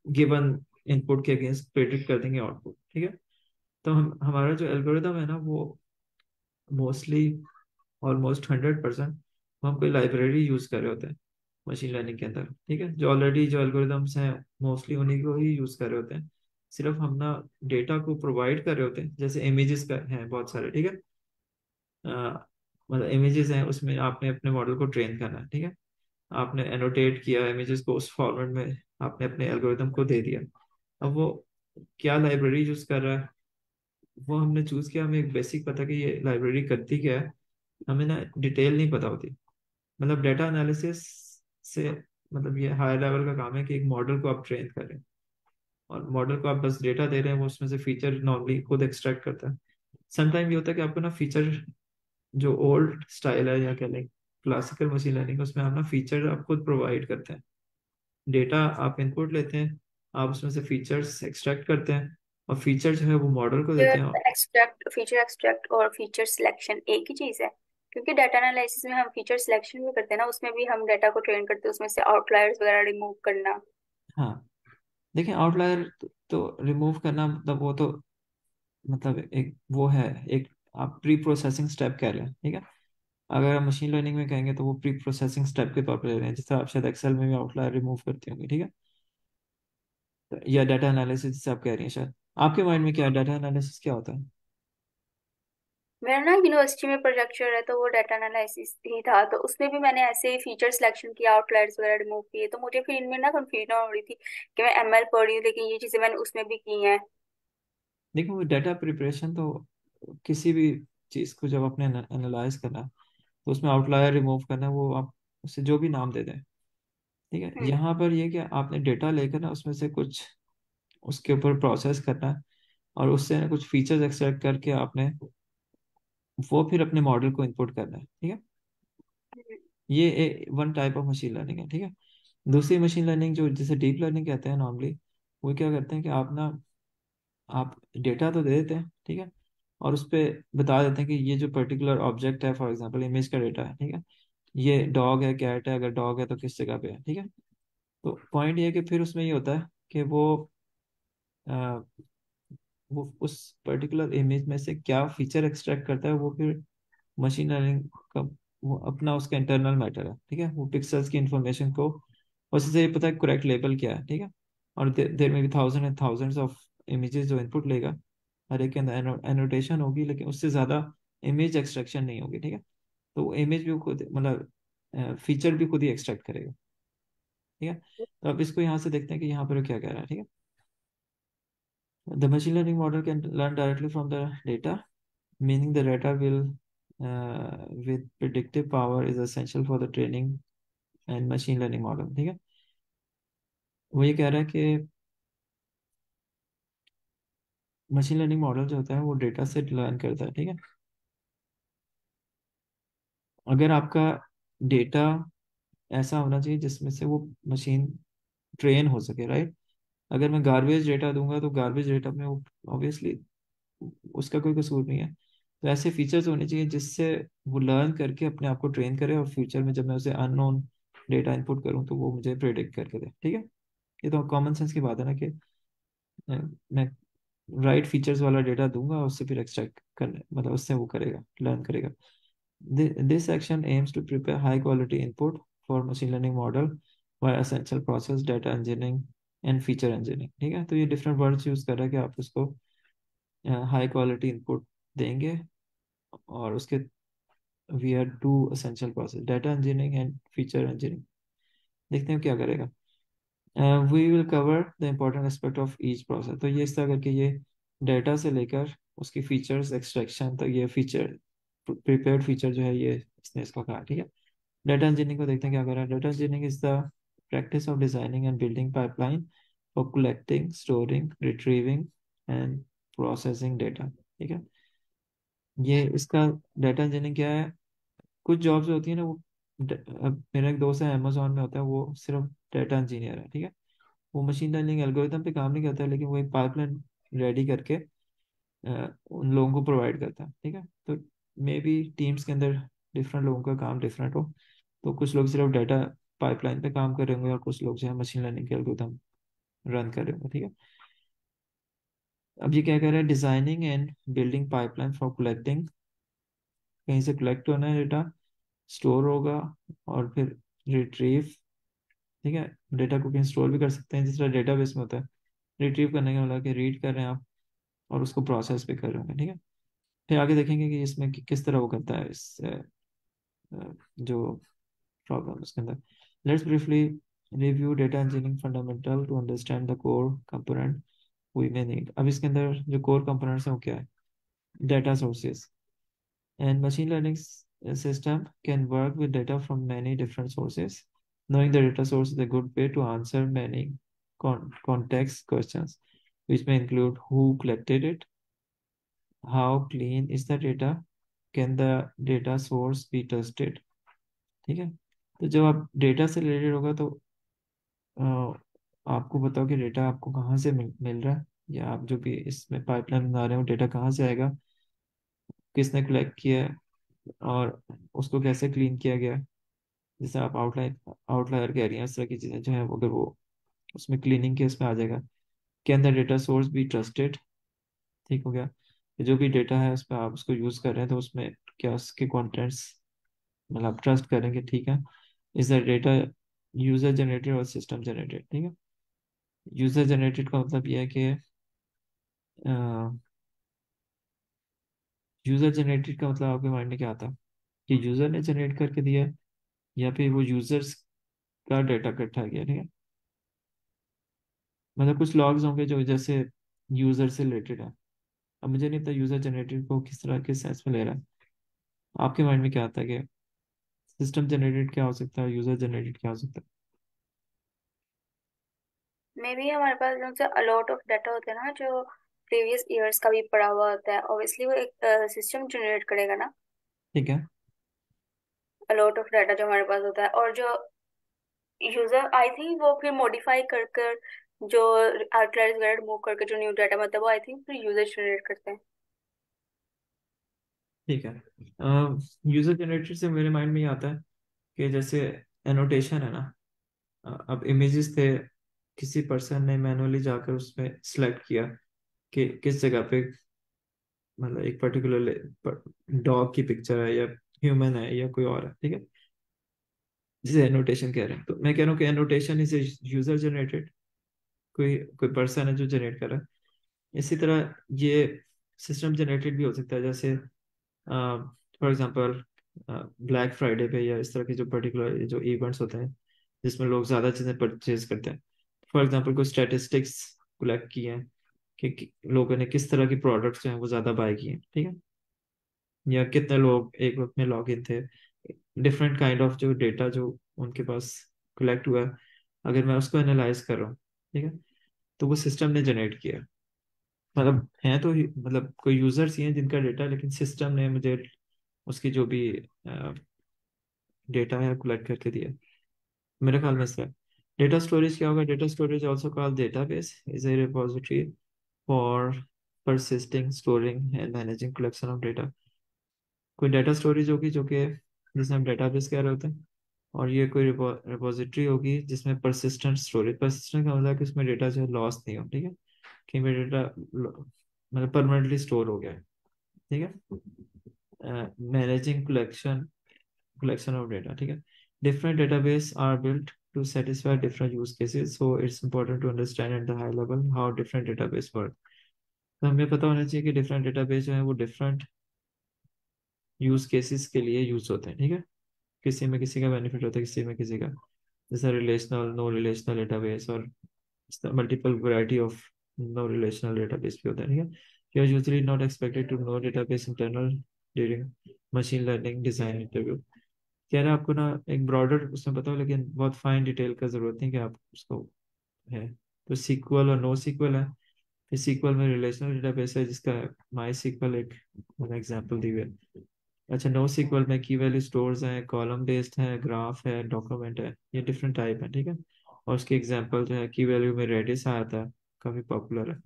गिवन इनपुट के अगेंस्ट प्रेडिक्ट कर देंगे आउटपुट. ठीक है, तो हम हमारा जो एल्गोरिदम है ना वो मोस्टली ऑलमोस्ट 100% हम कोई लाइब्रेरी यूज कर रहे होते हैं मशीन लर्निंग के अंदर. ठीक है, जो ऑलरेडी जो एल्गोरिदम्स हैं मोस्टली उन्हीं को ही यूज कर रहे होते हैं. सिर्फ हम ना डेटा को प्रोवाइड कर रहे होते हैं, जैसे इमेजेस का हैं बहुत सारे. ठीक है, मतलब इमेजेस हैं, उसमें आपने अपने मॉडल को ट्रेन करना है. ठीक है, आपने एनोटेट किया इमेजेस को उस फॉर्मेट में, आपने अपने एल्गोरिदम को दे दिया. अब वो क्या लाइब्रेरी यूज कर रहा है वो हमने चूज किया, हमें एक बेसिक पता कि ये लाइब्रेरी करती क्या है, हमें ना डिटेल नहीं पता होती. मतलब डेटा एनालिसिस से मतलब ये हायर लेवल का काम है कि एक मॉडल को आप ट्रेन करें, और मॉडल को आप बस डेटा दे रहे हैं, वो उसमें से फीचर नॉर्मली खुद एक्सट्रैक्ट करता है। समटाइम ये होता है कि आपको ना फीचर, जो ओल्ड स्टाइल है या कह लें क्लासिकल मशीन लर्निंग, उसमें आप ना फीचर आप खुद प्रोवाइड करते हैं। डेटा आप इनपुट लेते हैं, आप उसमें से फीचर्स एक्सट्रैक्ट करते हैं, और फीचर जो है वो मॉडल को देते हैं। फीचर एक्सट्रैक्ट और फीचर सिलेक्शन एक ही चीज है? क्योंकि डाटा एनालिसिस में हम फीचर सिलेक्शन भी करते हैं ना, उसमें भी हम डाटा को ट्रेन करते हैं, उसमें से आउटलायर्स वगैरह रिमूव करना। हाँ, देखिए आउटलायर तो रिमूव करना मतलब वो तो मतलब एक वो है, एक आप प्री प्रोसेसिंग स्टेप कह रहे हैं, ठीक है। अगर आप मशीन लर्निंग में कहेंगे तो वो प्री प्रोसेसिंग स्टेप के तौर पर ले रहे हैं, जिससे आप शायद एक्सेल में भी आउटलायर रिमूव करती होंगी, ठीक है। या डाटा एनालिसिस जिसे आप कह रही हैं, शायद आपके माइंड में क्या है, डाटा एनालिसिस क्या होता है? मेरा ना यूनिवर्सिटी में प्रोजेक्ट चल रहा है, तो वो डाटा एनालिसिस ही था, तो उसमें भी मैंने ऐसे ही फीचर सिलेक्शन किया, आउटलायर्स वगैरह रिमूव किए, तो मुझे फिर इनमें ना कंफ्यूजन हो रही थी कि मैं एमएल पढ़ रही हूँ लेकिन ये चीजें मैंने उसमें भी की हैं। देखो, वो डाटा प्रिपरेशन तो किसी भी चीज़ को जब आपने एनालाइज करना है, तो उसमें आउटलायर रिमूव करना है, वो आप उसे जो भी नाम दे दें, ठीक है। हम्म। यहाँ पर ये कि आपने डेटा लेकर ना उसमें से कुछ उसके ऊपर प्रोसेस करना है, और उससे ना कुछ फीचर्स एक्सट्रैक्ट करके आपने वो फिर अपने मॉडल को इनपुट करना है, ठीक है। हम्म। ये one type of machine learning है, ठीक है। दूसरी मशीन लर्निंग जो जिसे डीप लर्निंग कहते हैं नॉर्मली, वो क्या करते हैं कि आप डेटा तो दे देते हैं, ठीक है, और उस पे बता देते हैं कि ये जो पर्टिकुलर ऑब्जेक्ट है, फॉर एग्जांपल इमेज का डेटा है, ठीक है, ये डॉग है कैट है, अगर डॉग है तो किस जगह पे है, ठीक है। तो पॉइंट ये है कि फिर उसमें ये होता है कि अ, वो उस पर्टिकुलर इमेज में से क्या फीचर एक्सट्रैक्ट करता है, वो फिर मशीन लर्निंग का वो अपना उसका इंटरनल मैटर है, ठीक है। वो पिक्सल्स की इंफॉर्मेशन को उससे ये पता है करेक्ट लेबल क्या है, ठीक है। और देर में भी thousand and thousands of images जो इनपुट लेगा, हर एक के अंदर एनोटेशन होगी, लेकिन उससे ज़्यादा इमेज एक्सट्रैक्शन नहीं होगी, ठीक है। तो वो इमेज भी वो खुद मतलब फीचर भी खुद ही एक्सट्रैक्ट करेगा, ठीक है। तो अब इसको यहाँ से देखते हैं कि यहाँ पर क्या कह रहा है, ठीक है। The machine learning model can learn directly from the data, meaning the data will with predictive power is essential for the training and machine learning model, ठीक है। वो ये कह रहा है कि मशीन लर्निंग मॉडल जो होता है वो डेटा से लर्न करता है, ठीक है। अगर आपका डेटा ऐसा होना चाहिए जिसमें से वो मशीन ट्रेन हो सके, राइट। अगर मैं गार्बेज डेटा दूंगा तो गार्बेज डेटा में वो ऑब्वियसली उसका कोई कसूर नहीं है। तो ऐसे फीचर्स होने चाहिए जिससे वो लर्न करके अपने आप को ट्रेन करे, और फ्यूचर में जब मैं उसे अननोन डेटा इनपुट करूँ तो वो मुझे प्रेडिक्ट करके दे, ठीक है। ये तो कॉमन सेंस की बात है ना कि मैं राइट फीचर्स वाला डेटा दूंगा, उससे फिर एक्सट्रैक्ट करने मतलब उससे वो करेगा, लर्न करेगा। This action aims to prepare high quality input for machine learning model by essential process data engineering and feature engineering, ठीक है। तो ये डिफरेंट वर्ड्स यूज कर रहा है कि आप उसको हाई क्वालिटी इनपुट देंगे, और उसके we are two essential process data engineering and feature engineering. देखते हैं क्या करेगा। We will cover the important aspect of each process. तो ये इस तरह करके ये डेटा से लेकर उसकी फीचर्स एक्सट्रैक्शन तक, ये फीचर प्रिपेयर्ड फीचर जो है ये इसने इसको कहा, ठीक है। डाटा इंजीनियरिंग को देखते हैं क्या कर रहा है। Data engineering is the practice of designing and building pipeline for collecting, storing, retrieving and processing data, ठीक है। ये इसका डाटा इंजीनियरिंग क्या है। कुछ जॉब्स होती है ना वो अब मेरा एक दोस्त है अमेजोन में होता है, वो सिर्फ डाटा इंजीनियर है, ठीक है। वो मशीन लर्निंग एल्गोरिथम पे काम नहीं करता है, लेकिन वो एक पाइपलाइन रेडी करके उन लोगों को प्रोवाइड करता है, ठीक है। तो मे बी टीम्स के अंदर डिफरेंट लोगों का काम डिफरेंट हो, तो कुछ लोग सिर्फ डाटा पाइपलाइन पे काम कर रहे होंगे, और कुछ लोग जो है मशीन लर्निंग के एल्गोरिथम रन कर रहे होंगे, ठीक है। अब ये क्या कह रहा है, designing and building pipeline for collecting, कहीं से कलेक्ट होना है डेटा, स्टोर होगा, और फिर रिट्रीव, ठीक है। डेटा को कहीं स्टोर भी कर सकते हैं जिस तरह डेटाबेस में होता है। रिट्रीव करने का मतलब कि रीड कर रहे हैं आप, और उसको प्रोसेस भी कर रहे होंगे, ठीक है। फिर आगे देखेंगे कि इसमें किस तरह वो करता है इस जो प्रॉब्लम उसके अंदर। Let's briefly review data engineering fundamental to understand the core component we may need. अब इसके अंदर जो कोर कंपोनेंट्स हैं वो क्या है, data sources and machine learning system can work with data from many different sources. Knowing the data source is a good way to answer many context questions, which may include who collected it, how clean is the data, can the data source be trusted। ठीक है, तो जब आप डेटा से रिलेटेड होगा तो अ, आपको बताओ कि डेटा आपको कहाँ से मिल रहा है, या आप जो भी इसमें पाइपलाइन बना रहे हो डेटा कहाँ से आएगा, किसने कलेक्ट किया है, और उसको कैसे क्लीन किया गया है। जैसे आप आउटलायर कह रही हैं, इस तरह की चीज़ें जो है अगर वो उसमें क्लीनिंग के उसमें आ जाएगा। Can the data source be trusted, ठीक हो गया। जो भी डेटा है उस पर आप उसको यूज़ कर रहे हैं तो उसमें क्या उसके कंटेंट्स मतलब आप ट्रस्ट करेंगे, ठीक है। Is the data user generated और सिस्टम जनरेटेड, ठीक है। यूजर जनरेटेड का मतलब यह है कि यूजर जनरेटेड का मतलब आपके माइंड में क्या आता है कि यूजर ने जनरेट करके दिया है, या फिर वो यूजर्स का डेटा इकट्ठा किया, ठीक है। मतलब कुछ लॉग्स होंगे जो जैसे यूजर से रिलेटेड है। अब मुझे नहीं पता यूजर जनरेटेड को किस तरह किस सेंस में ले रहा है। आपके माइंड में क्या आता है कि सिस्टम जनरेटेड क्या हो सकता है, यूजर जनरेटेड क्या हो सकता है। मे बी हमारे पास उनसे अलॉट ऑफ डाटा होता है ना, जो प्रीवियस ईयर्स का भी पड़ा हुआ होता है, ऑब्वियसली वो एक सिस्टम जनरेट करेगा ना ठीक है। अलॉट ऑफ डाटा जो हमारे पास होता है। और जो यूजर आई थिंक वो फिर मॉडिफाई कर कर जो आउटलायर्स वगैरह रिमूव करके जो न्यू डाटा मतलब वो आई थिंक फिर यूजर जनरेट करते हैं। ठीक है, यूजर जनरेटेड से मेरे माइंड में ये आता है कि जैसे एनोटेशन है ना। अब इमेजेस थे, किसी पर्सन ने मैनुअली जाकर उसमें सेलेक्ट किया कि किस जगह पे मतलब एक पर्टिकुलर डॉग की पिक्चर है या ह्यूमन है या कोई और है, ठीक है। जिसे एनोटेशन कह रहे हैं, तो मैं कह रहा हूँ कि एनोटेशन इज यूजर जनरेटेड, कोई कोई पर्सन है जो जनरेट कर रहा है। इसी तरह ये सिस्टम जनरेटेड भी हो सकता है, जैसे फॉर एग्जांपल ब्लैक फ्राइडे पे या इस तरह के जो पर्टिकुलर जो इवेंट्स होते हैं जिसमें लोग ज़्यादा चीज़ें परचेज करते हैं। फॉर एग्जांपल कोई स्टैटिस्टिक्स कलेक्ट किए हैं कि लोगों ने किस तरह की प्रोडक्ट्स जो हैं वो ज़्यादा बाय किए हैं, ठीक है। या कितने लोग एक वक्त में लॉग इन थे। डिफरेंट काइंड ऑफ जो डेटा जो उनके पास कलेक्ट हुआ है, अगर मैं उसको एनालाइज कर रहा हूँ, ठीक है, तो वो सिस्टम ने जनरेट किया है। मतलब हैं तो मतलब कोई यूजर्स ही हैं जिनका डेटा, लेकिन सिस्टम ने मुझे उसकी जो भी डेटा है कलेक्ट करके दिया। मेरे ख्याल में सर डेटा स्टोरेज क्या होगा। Data storage also called database is a repository for persisting, storing and managing collection of data। कोई डेटा स्टोरेज होगी जो कि जिसे हम डेटाबेस कह रहे होते हैं, और ये कोई रिपोजिटरी होगी जिसमें परसिस्टेंट स्टोरेज। परसिस्टेंट का मतलब है कि उसमें डेटा जो है लॉस नहीं हो, ठीक है, कहीं भी डेटा मतलब परमानेंटली स्टोर हो गया है, ठीक है। मैनेजिंग collection of data, ठीक है। Different database are built to satisfy different use cases, so it's important to understand at the high level how different database work। तो हमें पता होना चाहिए कि डिफरेंट डेटाबेस जो है वो डिफरेंट यूज केसेस के लिए यूज होते हैं, ठीक है। किसी में किसी का बेनिफिट होता है, किसी में किसी का। जैसे रिलेशनल नो रिलेशनल डेटाबेस और multiple variety of no relational database भी होता है, ठीक है। You are usually not expected to know database internal during machine learning design interview. कह रहे हैं आपको ना एक ब्रॉडर उसमें पता हो, लेकिन बहुत फाइन डिटेल का जरूरत नहीं कि आप उसको है। तो सीक्वल और नो सीक्वल है। फिर सीक्वल में रिलेशनल डेटाबेस है जिसका माई सीक्वल एक एग्जांपल दी हुई है। अच्छा, नो सीक्वल में की वैल्यू स्टोर्स हैं, कॉलम बेस्ड है, ग्राफ है, डॉक्यूमेंट है, ये डिफरेंट टाइप है, ठीक है। और उसके एग्जांपल जो है की वैल्यू में रेडिस आया था, काफी पॉपुलर है।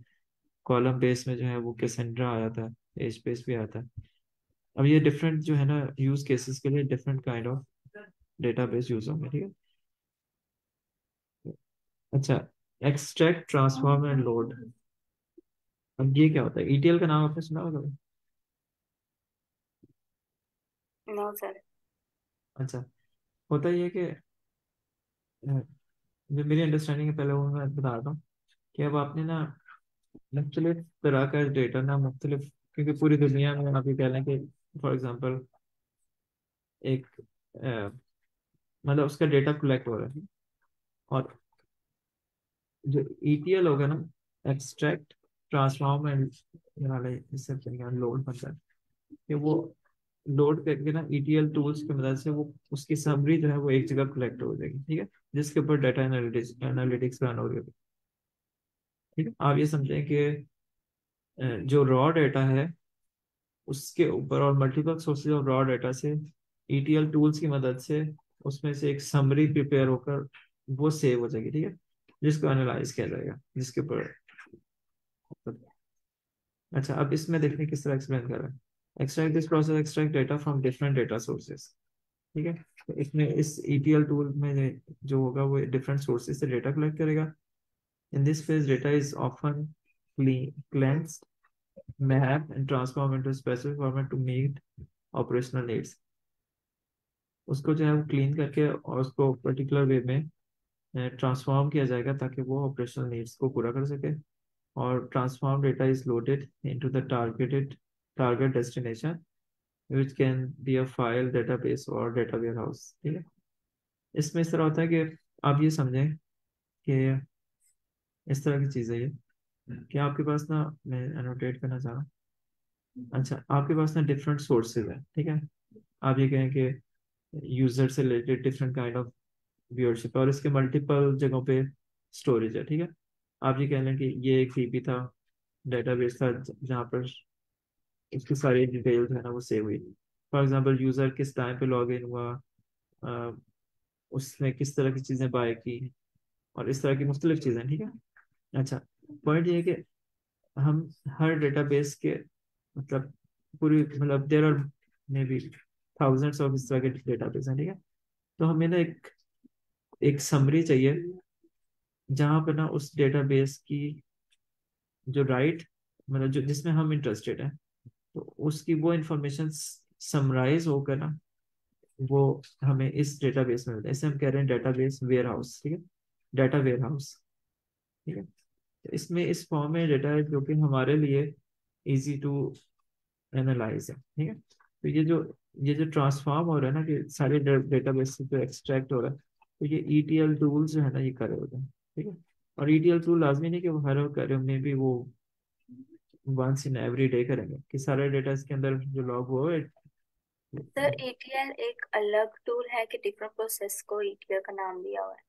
कॉलम बेस में जो है वो कैसेंड्रा आया था, एज बेस भी आया था। अब ये डिफरेंट जो है ना यूज केसेस के लिए different kind of database use होंगे, ठीक है। अच्छा, एक्सट्रैक्ट ट्रांसफॉर्म एंड लोड। अब ये क्या होता है, ईटीएल का नाम आपने सुना होगा। No sir. अच्छा, होता ये है कि जो मेरी अंडरस्टैंडिंग है पहले वो मैं बता रहा हूँ कि अब आपने ना मुख्तलिफ तरह का डेटा ना मुख्तलिफ, क्योंकि पूरी दुनिया में आप ये कह लें कि फॉर एग्जांपल एक मतलब उसका डेटा कलेक्ट हो रहा है, और जो ईटीएल होगा ना, एक्सट्रैक्ट ट्रांसफॉर्म एंड वाले इससे लोड बनता है कि वो लोड करके ना ETL टूल्स की मदद से वो उसकी समरी जो है वो एक जगह कलेक्ट हो जाएगी, ठीक है, जिसके ऊपर डाटा एनालिटिक्स रन हो गया। ठीक है, आप ये समझें कि जो रॉ डाटा है उसके ऊपर और multiple sources of raw data से ETL टूल्स की मदद से उसमें से एक समरी प्रिपेयर होकर वो सेव हो जाएगी, ठीक है, जिसको एनालाइज किया जाएगा जिसके ऊपर। अच्छा, अब इसमें देखने किस तरह एक्सप्लेन कर रहा है। Extract this process extract data from different data sources. ठीक है, तो इसमें इस ETL टूल में जो होगा वो डिफरेंट सोर्सेज से डेटा कलेक्ट करेगा। In this phase data is often cleansed, mapped and transformed into a specific format to meet operational needs। उसको जो है वो क्लीन करके और उसको पर्टिकुलर वे में ट्रांसफॉर्म किया जाएगा ताकि वो ऑपरेशनल नीड्स को पूरा कर सके। और transform data is loaded into the target destination which can be a file, database और डेटा वेयरहाउस। ठीक है, इसमें इस तरह होता है कि आप ये समझें कि इस तरह की चीज़ है ये कि आपके पास ना, मैं एनोटेट करना चाह रहा हूँ। अच्छा, आपके पास ना डिफरेंट सोर्सेज है, ठीक है, आप ये कहें कि यूजर से related different kind of viewership और इसके मल्टीपल जगहों पे स्टोरेज है। ठीक है, आप ये कह लें कि ये एक DB था, डेटाबेस था जहाँ पर इसकी सारी डिटेल्स है ना वो सेव हुई। फॉर एग्जांपल यूजर किस टाइम पे लॉग इन हुआ, अ, उसने किस तरह की चीज़ें बाय की और इस तरह की मुख्तलिफ चीज़ें। ठीक है, अच्छा, पॉइंट ये है कि हम हर डेटाबेस के मतलब पूरी मतलब there are maybe thousands of इस तरह के डेटाबेस हैं। ठीक है, तो हमें ना एक समरी चाहिए जहाँ पर ना उस डेटाबेस की जो मतलब जो जिसमें हम इंटरेस्टेड हैं तो उसकी वो इंफॉर्मेशन समराइज होकर ना वो हमें इस डेटाबेस में मिलता है। इसे हम कह रहे हैं डेटाबेस वेयर हाउस। ठीक है, डाटा वेयर हाउस। ठीक है, तो इसमें इस फॉर्म में डेटा है जो कि हमारे लिए इजी टू एनालाइज है। ठीक है, तो ये जो ट्रांसफॉर्म हो रहा है ना कि सारे डेटाबेस से जो एक्सट्रैक्ट हो रहा है तो ये ETL टूल्स जो है ना ये कर रहे होते हैं। ठीक है, और ETL टूल लाजमी नहीं कि वो हर करे, में भी वो वंस इन एवरी डे करेंगे कि सारे डेटा इसके अंदर जो लॉग हुआ है। सर ETL एक अलग टूल है कि डिफरेंट प्रोसेस को ETL का नाम दिया हुआ है?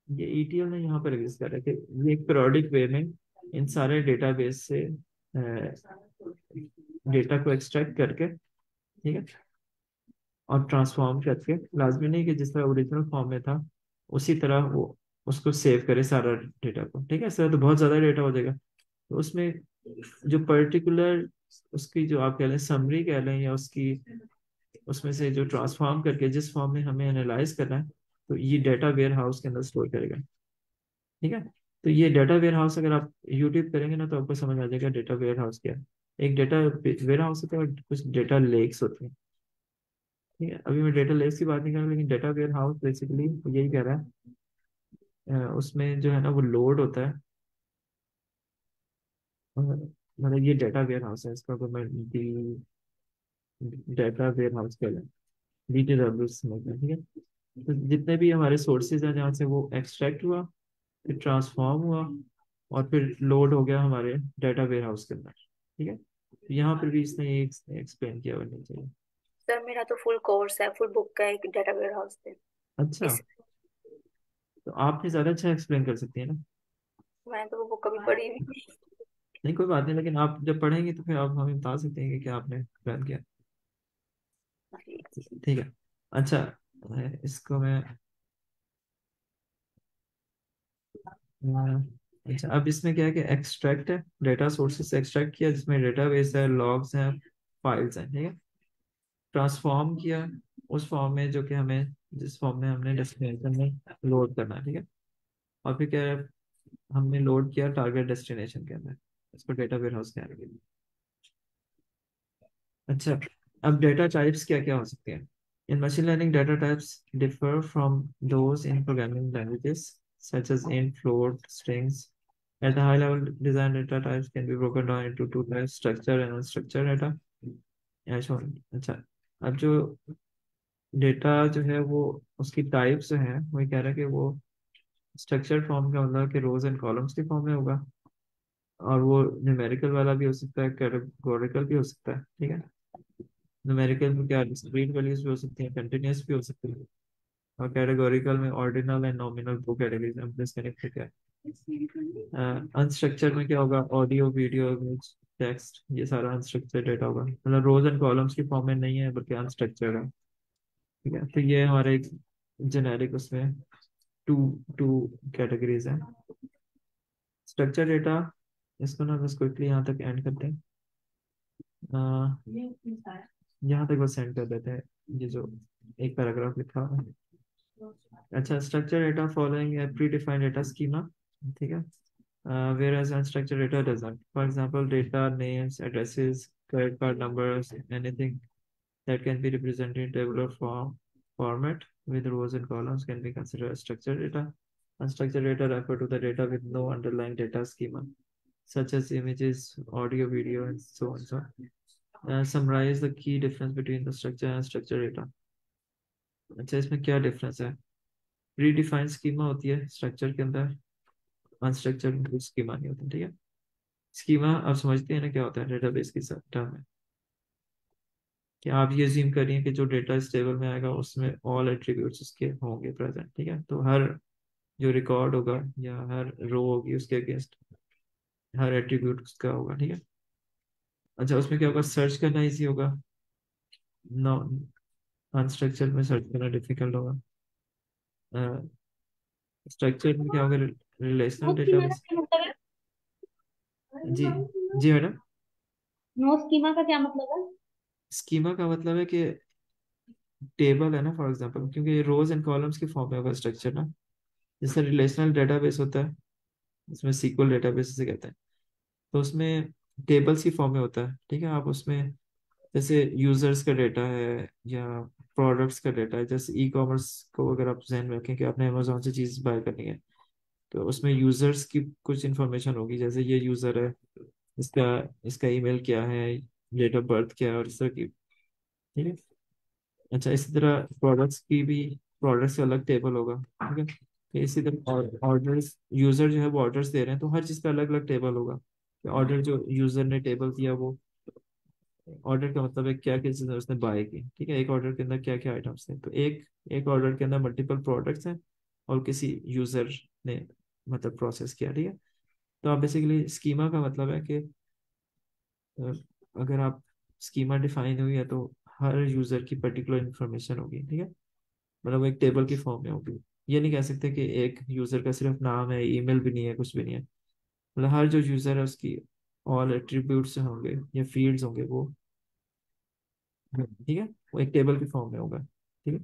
ये ETL ने यहाँ पर एग्जिस्ट कर रहा है कि ये एक पीरियोडिक वे में इन सारे डेटाबेस से डेटा को एक्सट्रैक्ट करके, ठीक है, और ट्रांसफॉर्म करके, लाजमी नहीं कि जिस तरह ओरिजिनल फॉर्म में था उसी तरह वो उसको सेव करे सारा डेटा को। ठीक है, इस तरह तो बहुत ज़्यादा डेटा हो जाएगा, तो उसमें जो पर्टिकुलर उसकी जो आप कह लें समरी कह लें या उसकी उसमें से जो ट्रांसफॉर्म करके जिस फॉर्म में हमें एनालाइज करना है तो ये डेटा वेयर हाउस के अंदर स्टोर करेगा। ठीक है, तो ये डेटा वेयर हाउस अगर आप यूट्यूब करेंगे ना तो आपको समझ आ जाएगा डेटा वेयर हाउस क्या है। एक डेटा वेयर हाउस होता है और कुछ डेटा लेक्स होते हैं। ठीक है, अभी मैं डेटा लेक्स की बात नहीं कर रहा लेकिन डेटा वेयर हाउस बेसिकली यही कह रहा है। उसमें जो है ना वो लोड होता है, मतलब ये डेटा वेयर हाउस है, इसका तो मैं डेटा वेयर हाउस कह रहा हूँ, DTW समझ रहे हैं। ठीक है, तो जितने भी हमारे सोर्सेज हैं जहाँ से वो एक्सट्रैक्ट हुआ, फिर ट्रांसफॉर्म हुआ और फिर लोड हो गया हमारे डाटा वेयर हाउस के अंदर। ठीक है, तो यहाँ पर भी इसने ये एक्सप्लेन किया होना चाहिए। सर मेरा तो फुल कोर्स है, फुल बुक का एक डाटा वेयर हाउस पे। अच्छा, इस तो आपने ज़्यादा अच्छा एक्सप्लेन कर सकती है ना। मैं तो वो बुक कभी पढ़ी भी नहीं। नहीं कोई बात नहीं, लेकिन आप जब पढ़ेंगे तो फिर आप हमें बता सकते हैं कि क्या आपने प्लान किया। जी। ठीक है, अच्छा, इसको मैं अच्छा, अब इसमें क्या है कि एक्सट्रैक्ट है, डेटा सोर्सेस से एक्सट्रैक्ट किया जिसमें डेटाबेस है, लॉग्स हैं, फाइल्स हैं। ठीक है, ट्रांसफॉर्म किया उस फॉर्म में जो कि हमें जिस फॉर्म में हमने डेस्टिनेशन में लोड करना है। ठीक है, और फिर क्या है, हमने लोड किया टारगेट डेस्टिनेशन के अंदर, इसको डेटा वेयर हाउस कह रहे हैं। अच्छा, अब डेटा टाइप्स क्या क्या हो सकते हैं। In machine learning data types differ from those in programming languages such as int, float, strings. At the high level, design data types can be broken down into two types, structured and unstructured data. अच्छा, अब जो डेटा जो है वो उसकी टाइप्स जो है वो कह रहा है कि वो स्ट्रक्चर्ड फॉर्म का मतलब कि रोज एंड कॉलम्स के फॉर्म में होगा और वो न्यूमेरिकल वाला भी हो सकता है, कैटेगोरिकल भी हो सकता है। ठीक है, न्यूमेरिकल में क्या डिस्क्रीट वैल्यूज भी हो सकती हैं, कंटिन्यूस भी हो सकती है। और कैटेगोरिकल में ऑर्डिनल एंड नॉमिनल दो कैटेगरीज हैं, डिस्कनेक्टेड क्या है। अनस्ट्रक्चर्ड में क्या होगा, ऑडियो वीडियो इमेज टेक्स्ट, ये सारा अनस्ट्रक्चर्ड डेटा होगा, मतलब रोज एंड कॉलम्स की फॉर्म में नहीं है बल्कि अनस्ट्रक्चर्ड है। ठीक है, तो ये हमारे एक जेनेरिक उसमें टू टू कैटेगरीज हैं। स्ट्रक्चर डेटा, इसको ना बस क्विकली यहाँ तक एंड करते हैं। यहाँ तक बस एंड कर देते हैं, ये जो एक पैराग्राफ लिखा हुआ है। अच्छा, स्ट्रक्चर डेटा फॉलोइंग ए प्री डिफाइंड डेटा स्कीमा, ठीक है, whereas unstructured data doesn't. For example, data names, addresses, credit card numbers, anything that can be represented in tabular format with rows and columns can be considered as structured data. Unstructured data refer to the data with no underlying data schema, such as images, audio, video, and so on. So, summarize the key difference between the structured and structured data. अच्छा, इसमें क्या डिफरेंस है? प्री डिफाइंड स्कीमा होती है स्ट्रक्चर के अंदर, अनस्ट्रक्चर्ड स्कीमा नहीं होती। ठीक है, स्कीमा आप समझते हैं ना क्या होता है डेटाबेस की टर्म में, कि आप ये अज्यूम करिए कि जो डेटा इस टेबल में आएगा उसमें ऑल एट्रीब्यूट्स उसके होंगे प्रेजेंट। ठीक है, तो हर जो रिकॉर्ड होगा या हर रो होगी उसके अगेंस्ट हर एट्रीब्यूट उसका होगा। ठीक है, अच्छा, उसमें क्या होगा, सर्च करना इजी होगा, नो अनस्ट्रक्चर में सर्च करना डिफिकल्ट होगा। स्ट्रक्चर में क्या होगा, रिलेशनल नो स्कीमा का डेटाबेस। क्या मतलब है? जी, जी मैडम। नो स्कीमा का क्या मतलब है? स्कीमा का मतलब है कि टेबल है ना, फॉर एग्जांपल, क्योंकि ये रोज एंड कॉलम्स की फॉर्म में होगा स्ट्रक्चर ना, जैसे रिलेशनल डेटाबेस होता है, उसमें सीक्वल डेटाबेस से कहते हैं, तो उसमें टेबल्स की फॉर्म में होता है। ठीक है, आप उसमें जैसे यूजर्स का डेटा है या प्रोडक्ट्स का डेटा है, जैसे ई कॉमर्स को अगर आप ध्यान में रखें कि आपने अमेजोन से चीज़ बाय करनी है, तो उसमें यूजर्स की कुछ इंफॉर्मेशन होगी, जैसे ये यूजर है, इसका इसका ईमेल क्या है, डेट ऑफ बर्थ क्या है, और इस तरह की। ठीक है, अच्छा, इसी तरह प्रोडक्ट्स की भी, प्रोडक्ट्स का अलग टेबल होगा। ठीक है, तो इसी तरह ऑर्डर्स, यूजर जो है वो ऑर्डर्स दे रहे हैं तो हर चीज़ का अलग अलग टेबल होगा। ऑर्डर जो यूजर ने टेबल दिया, वो ऑर्डर का मतलब है क्या क्या चीज़ें उसने बाय की। ठीक है, एक ऑर्डर के अंदर क्या क्या आइटम्स हैं, तो एक एक ऑर्डर के अंदर मल्टीपल प्रोडक्ट्स हैं और किसी यूजर ने मतलब प्रोसेस किया। ठीक है, तो आप बेसिकली स्कीमा का मतलब है कि अ, अगर आप स्कीमा डिफाइन हुई है तो हर यूजर की पर्टिकुलर इंफॉर्मेशन होगी। ठीक है, मतलब वो एक टेबल की फॉर्म में होगी। ये नहीं कह सकते कि एक यूजर का सिर्फ नाम है, ईमेल भी नहीं है, कुछ भी नहीं है, मतलब हर जो यूजर है उसकी ऑल एट्रीब्यूट्स होंगे या फील्ड्स होंगे वो। ठीक है, वो एक टेबल की फॉर्म में होगा। ठीक है,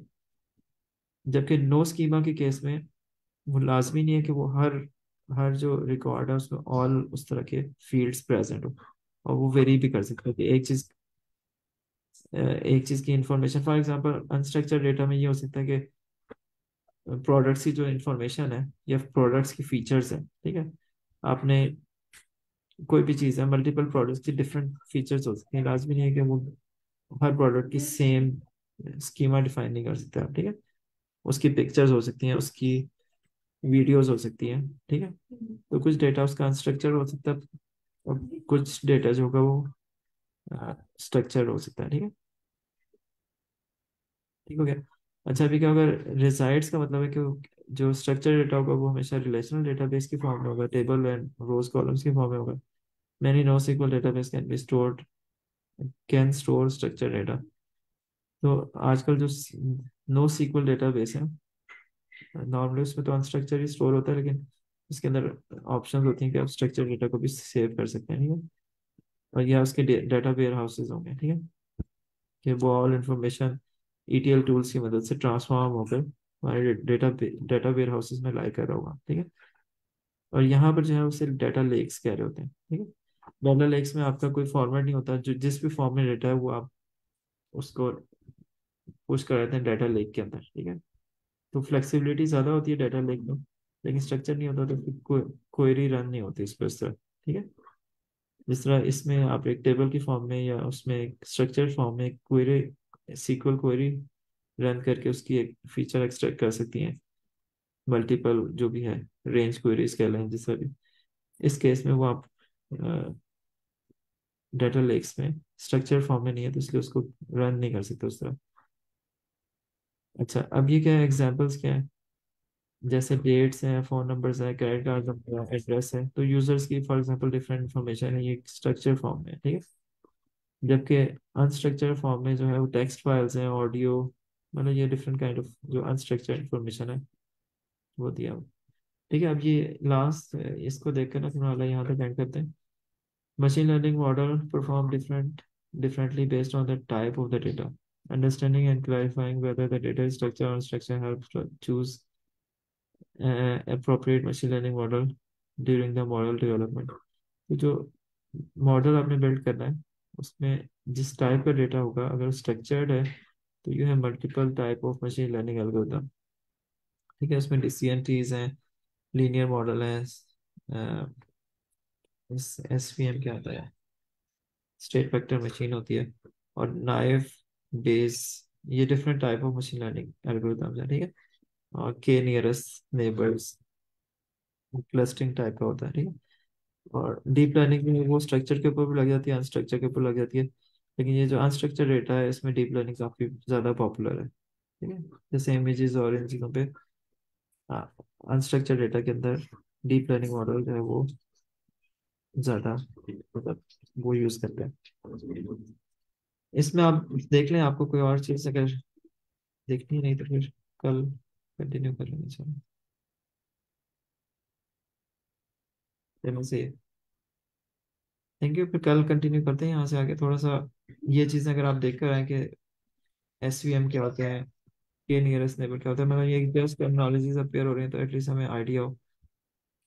जबकि नो स्कीमा के केस में वो लाजमी नहीं है कि वो हर हर जो रिकॉर्ड है उसमें ऑल उस तरह के फील्ड्स प्रेजेंट हो, और वो वेरी भी कर सकते हैं कि एक चीज की information, for example unstructured data में ये हो सकता है कि प्रोडक्ट्स की जो इंफॉर्मेशन है या प्रोडक्ट्स की फीचर्स है। ठीक है, आपने कोई भी चीज़ है, मल्टीपल प्रोडक्ट्स की डिफरेंट फीचर्स हो सकती हैं, लाजमी नहीं है कि वो हर प्रोडक्ट की सेम स्कीमा डिफाइन नहीं कर सकते आप। ठीक है, उसकी पिक्चर्स हो सकती हैं, उसकी वीडियोस हो सकती हैं। ठीक है, तो कुछ डेटा उसका अनस्ट्रक्चर हो सकता है और कुछ डेटा जो होगा वो स्ट्रक्चर हो सकता है। ठीक है, ठीक हो गया। अच्छा, अभी क्या होगा, रिजाइड्स का मतलब है कि जो स्ट्रक्चर डेटा होगा वो हमेशा रिलेशनल डेटाबेस की फॉर्म में होगा, टेबल एंड रोज कॉलम्स की फॉर्म में होगा। Many NoSQL database can store structured data। तो आजकल जो नो सीक्वल डेटाबेस है, नॉर्मली उसमें तो अनस्ट्रक्चर ही स्टोर होता है, लेकिन उसके अंदर ऑप्शन होती हैं कि आप स्ट्रक्चर डेटा को भी सेव कर सकते हैं। ठीक है, और यह उसके डेटा वेयर हाउसेज होंगे। ठीक है, कि वो ऑल इंफॉर्मेशन ETL टूल्स की मदद से ट्रांसफॉर्म होकर हमारे डेटा वेयर हाउसेज में लाई कर रहा होगा। ठीक है, और यहाँ पर जो है उसे डेटा लेक्स कह रहे होते हैं। ठीक है, डेटा लेक्स में आपका कोई फॉर्मेट नहीं होता, जो जिस भी फॉर्म में डेटा है वो आप उसको पुश कर देते हैं डेटा लेक के अंदर। ठीक है, तो फ्लेक्सिबिलिटी ज़्यादा होती है डाटा लेक में, लेकिन स्ट्रक्चर नहीं होता तो फिर क्वेरी रन नहीं होती इस पर इस तरह। ठीक है, जिस तरह इसमें आप एक टेबल की फॉर्म में या उसमें एक स्ट्रक्चर फॉर्म में क्वेरी, सीक्वल क्वेरी रन करके उसकी एक फीचर एक्सट्रैक्ट कर सकती हैं, मल्टीपल जो भी है रेंज क्वेरीज कह लें जिस तरह भी। इस केस में वो आप डाटा लेक्स में स्ट्रक्चर फॉर्म में नहीं है, तो इसलिए उसको रन नहीं कर सकते उस तरह। अच्छा, अब ये क्या है, एग्जांपल्स क्या है, जैसे डेट्स हैं, फोन नंबर्स हैं, क्रेडिट कार्ड नंबर है, एड्रेस है, तो यूजर्स की फॉर एग्जांपल डिफरेंट इंफॉर्मेशन है, ये स्ट्रक्चर फॉर्म में है, ठीक है। जबकि अनस्ट्रक्चर्ड फॉर्म में जो है वो टेक्स्ट फाइल्स हैं, ऑडियो, मतलब ये डिफरेंट काइंड ऑफ जो अनस्ट्रक्चर्ड इंफॉर्मेशन है वो दिया हुआ। ठीक है, अब ये लास्ट इसको देख कर ना फिर वाला यहाँ तक एंड करते हैं। Machine learning model perform differently based on the type of the data. Understanding and clarifying whether the data is structured or unstructured helps to choose appropriate machine learning model during the model development. तो जो मॉडल आपने बिल्ड करना है उसमें जिस टाइप का डेटा होगा, अगर स्ट्रक्चर्ड है तो यू है multiple type of machine learning algorithm. ठीक है, उसमें डिसीजन ट्रीज हैं, लीनियर मॉडल है, एसवीएम क्या आता है, स्टेट वेक्टर मशीन होती है, और नाइफ बेस, ये different type of machine learning algorithms है, ठीक है। और के नियरेस्ट नेबर्स क्लस्टरिंग टाइप का होता है, ठीक है। और डीप लर्निंग में वो स्ट्रक्चर के ऊपर भी लग जाती है, अनस्ट्रक्चर के ऊपर लग जाती है, लेकिन ये जो अनस्ट्रक्चर डेटा है इसमें डीप लर्निंग काफी ज्यादा पॉपुलर है, ठीक है। जैसे इमेजेस और इन चीजों पे अनस्ट्रक्चर डेटा के अंदर डीप लर्निंग मॉडल जो है वो ज्यादा मतलब वो यूज करते हैं। इसमें आप देख लें, आपको कोई और चीज अगर देखनी है, नहीं तो फिर कल कंटिन्यू कर लेंगे, चलो। चलो से थैंक यू, फिर कल कंटिन्यू करते हैं यहाँ से आगे थोड़ा सा। ये चीजें अगर आप देख कर आए कि एसवीएम क्या होता है, के नियरेस्ट नेबर क्या होता है, मतलब ये जस्ट टर्मिनोलॉजीज अपेयर हो रही है, तो एटलीस्ट हमें आइडिया हो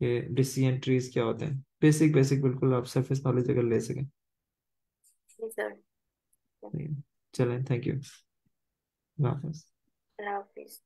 कि डिसीजन ट्रीज क्या होते हैं, बेसिक बेसिक बिल्कुल आप सरफेस नॉलेज अगर ले सकें। जी सर। चलें, थैंक यू, अल्लाह हाफिज़। अल्लाह हाफिज।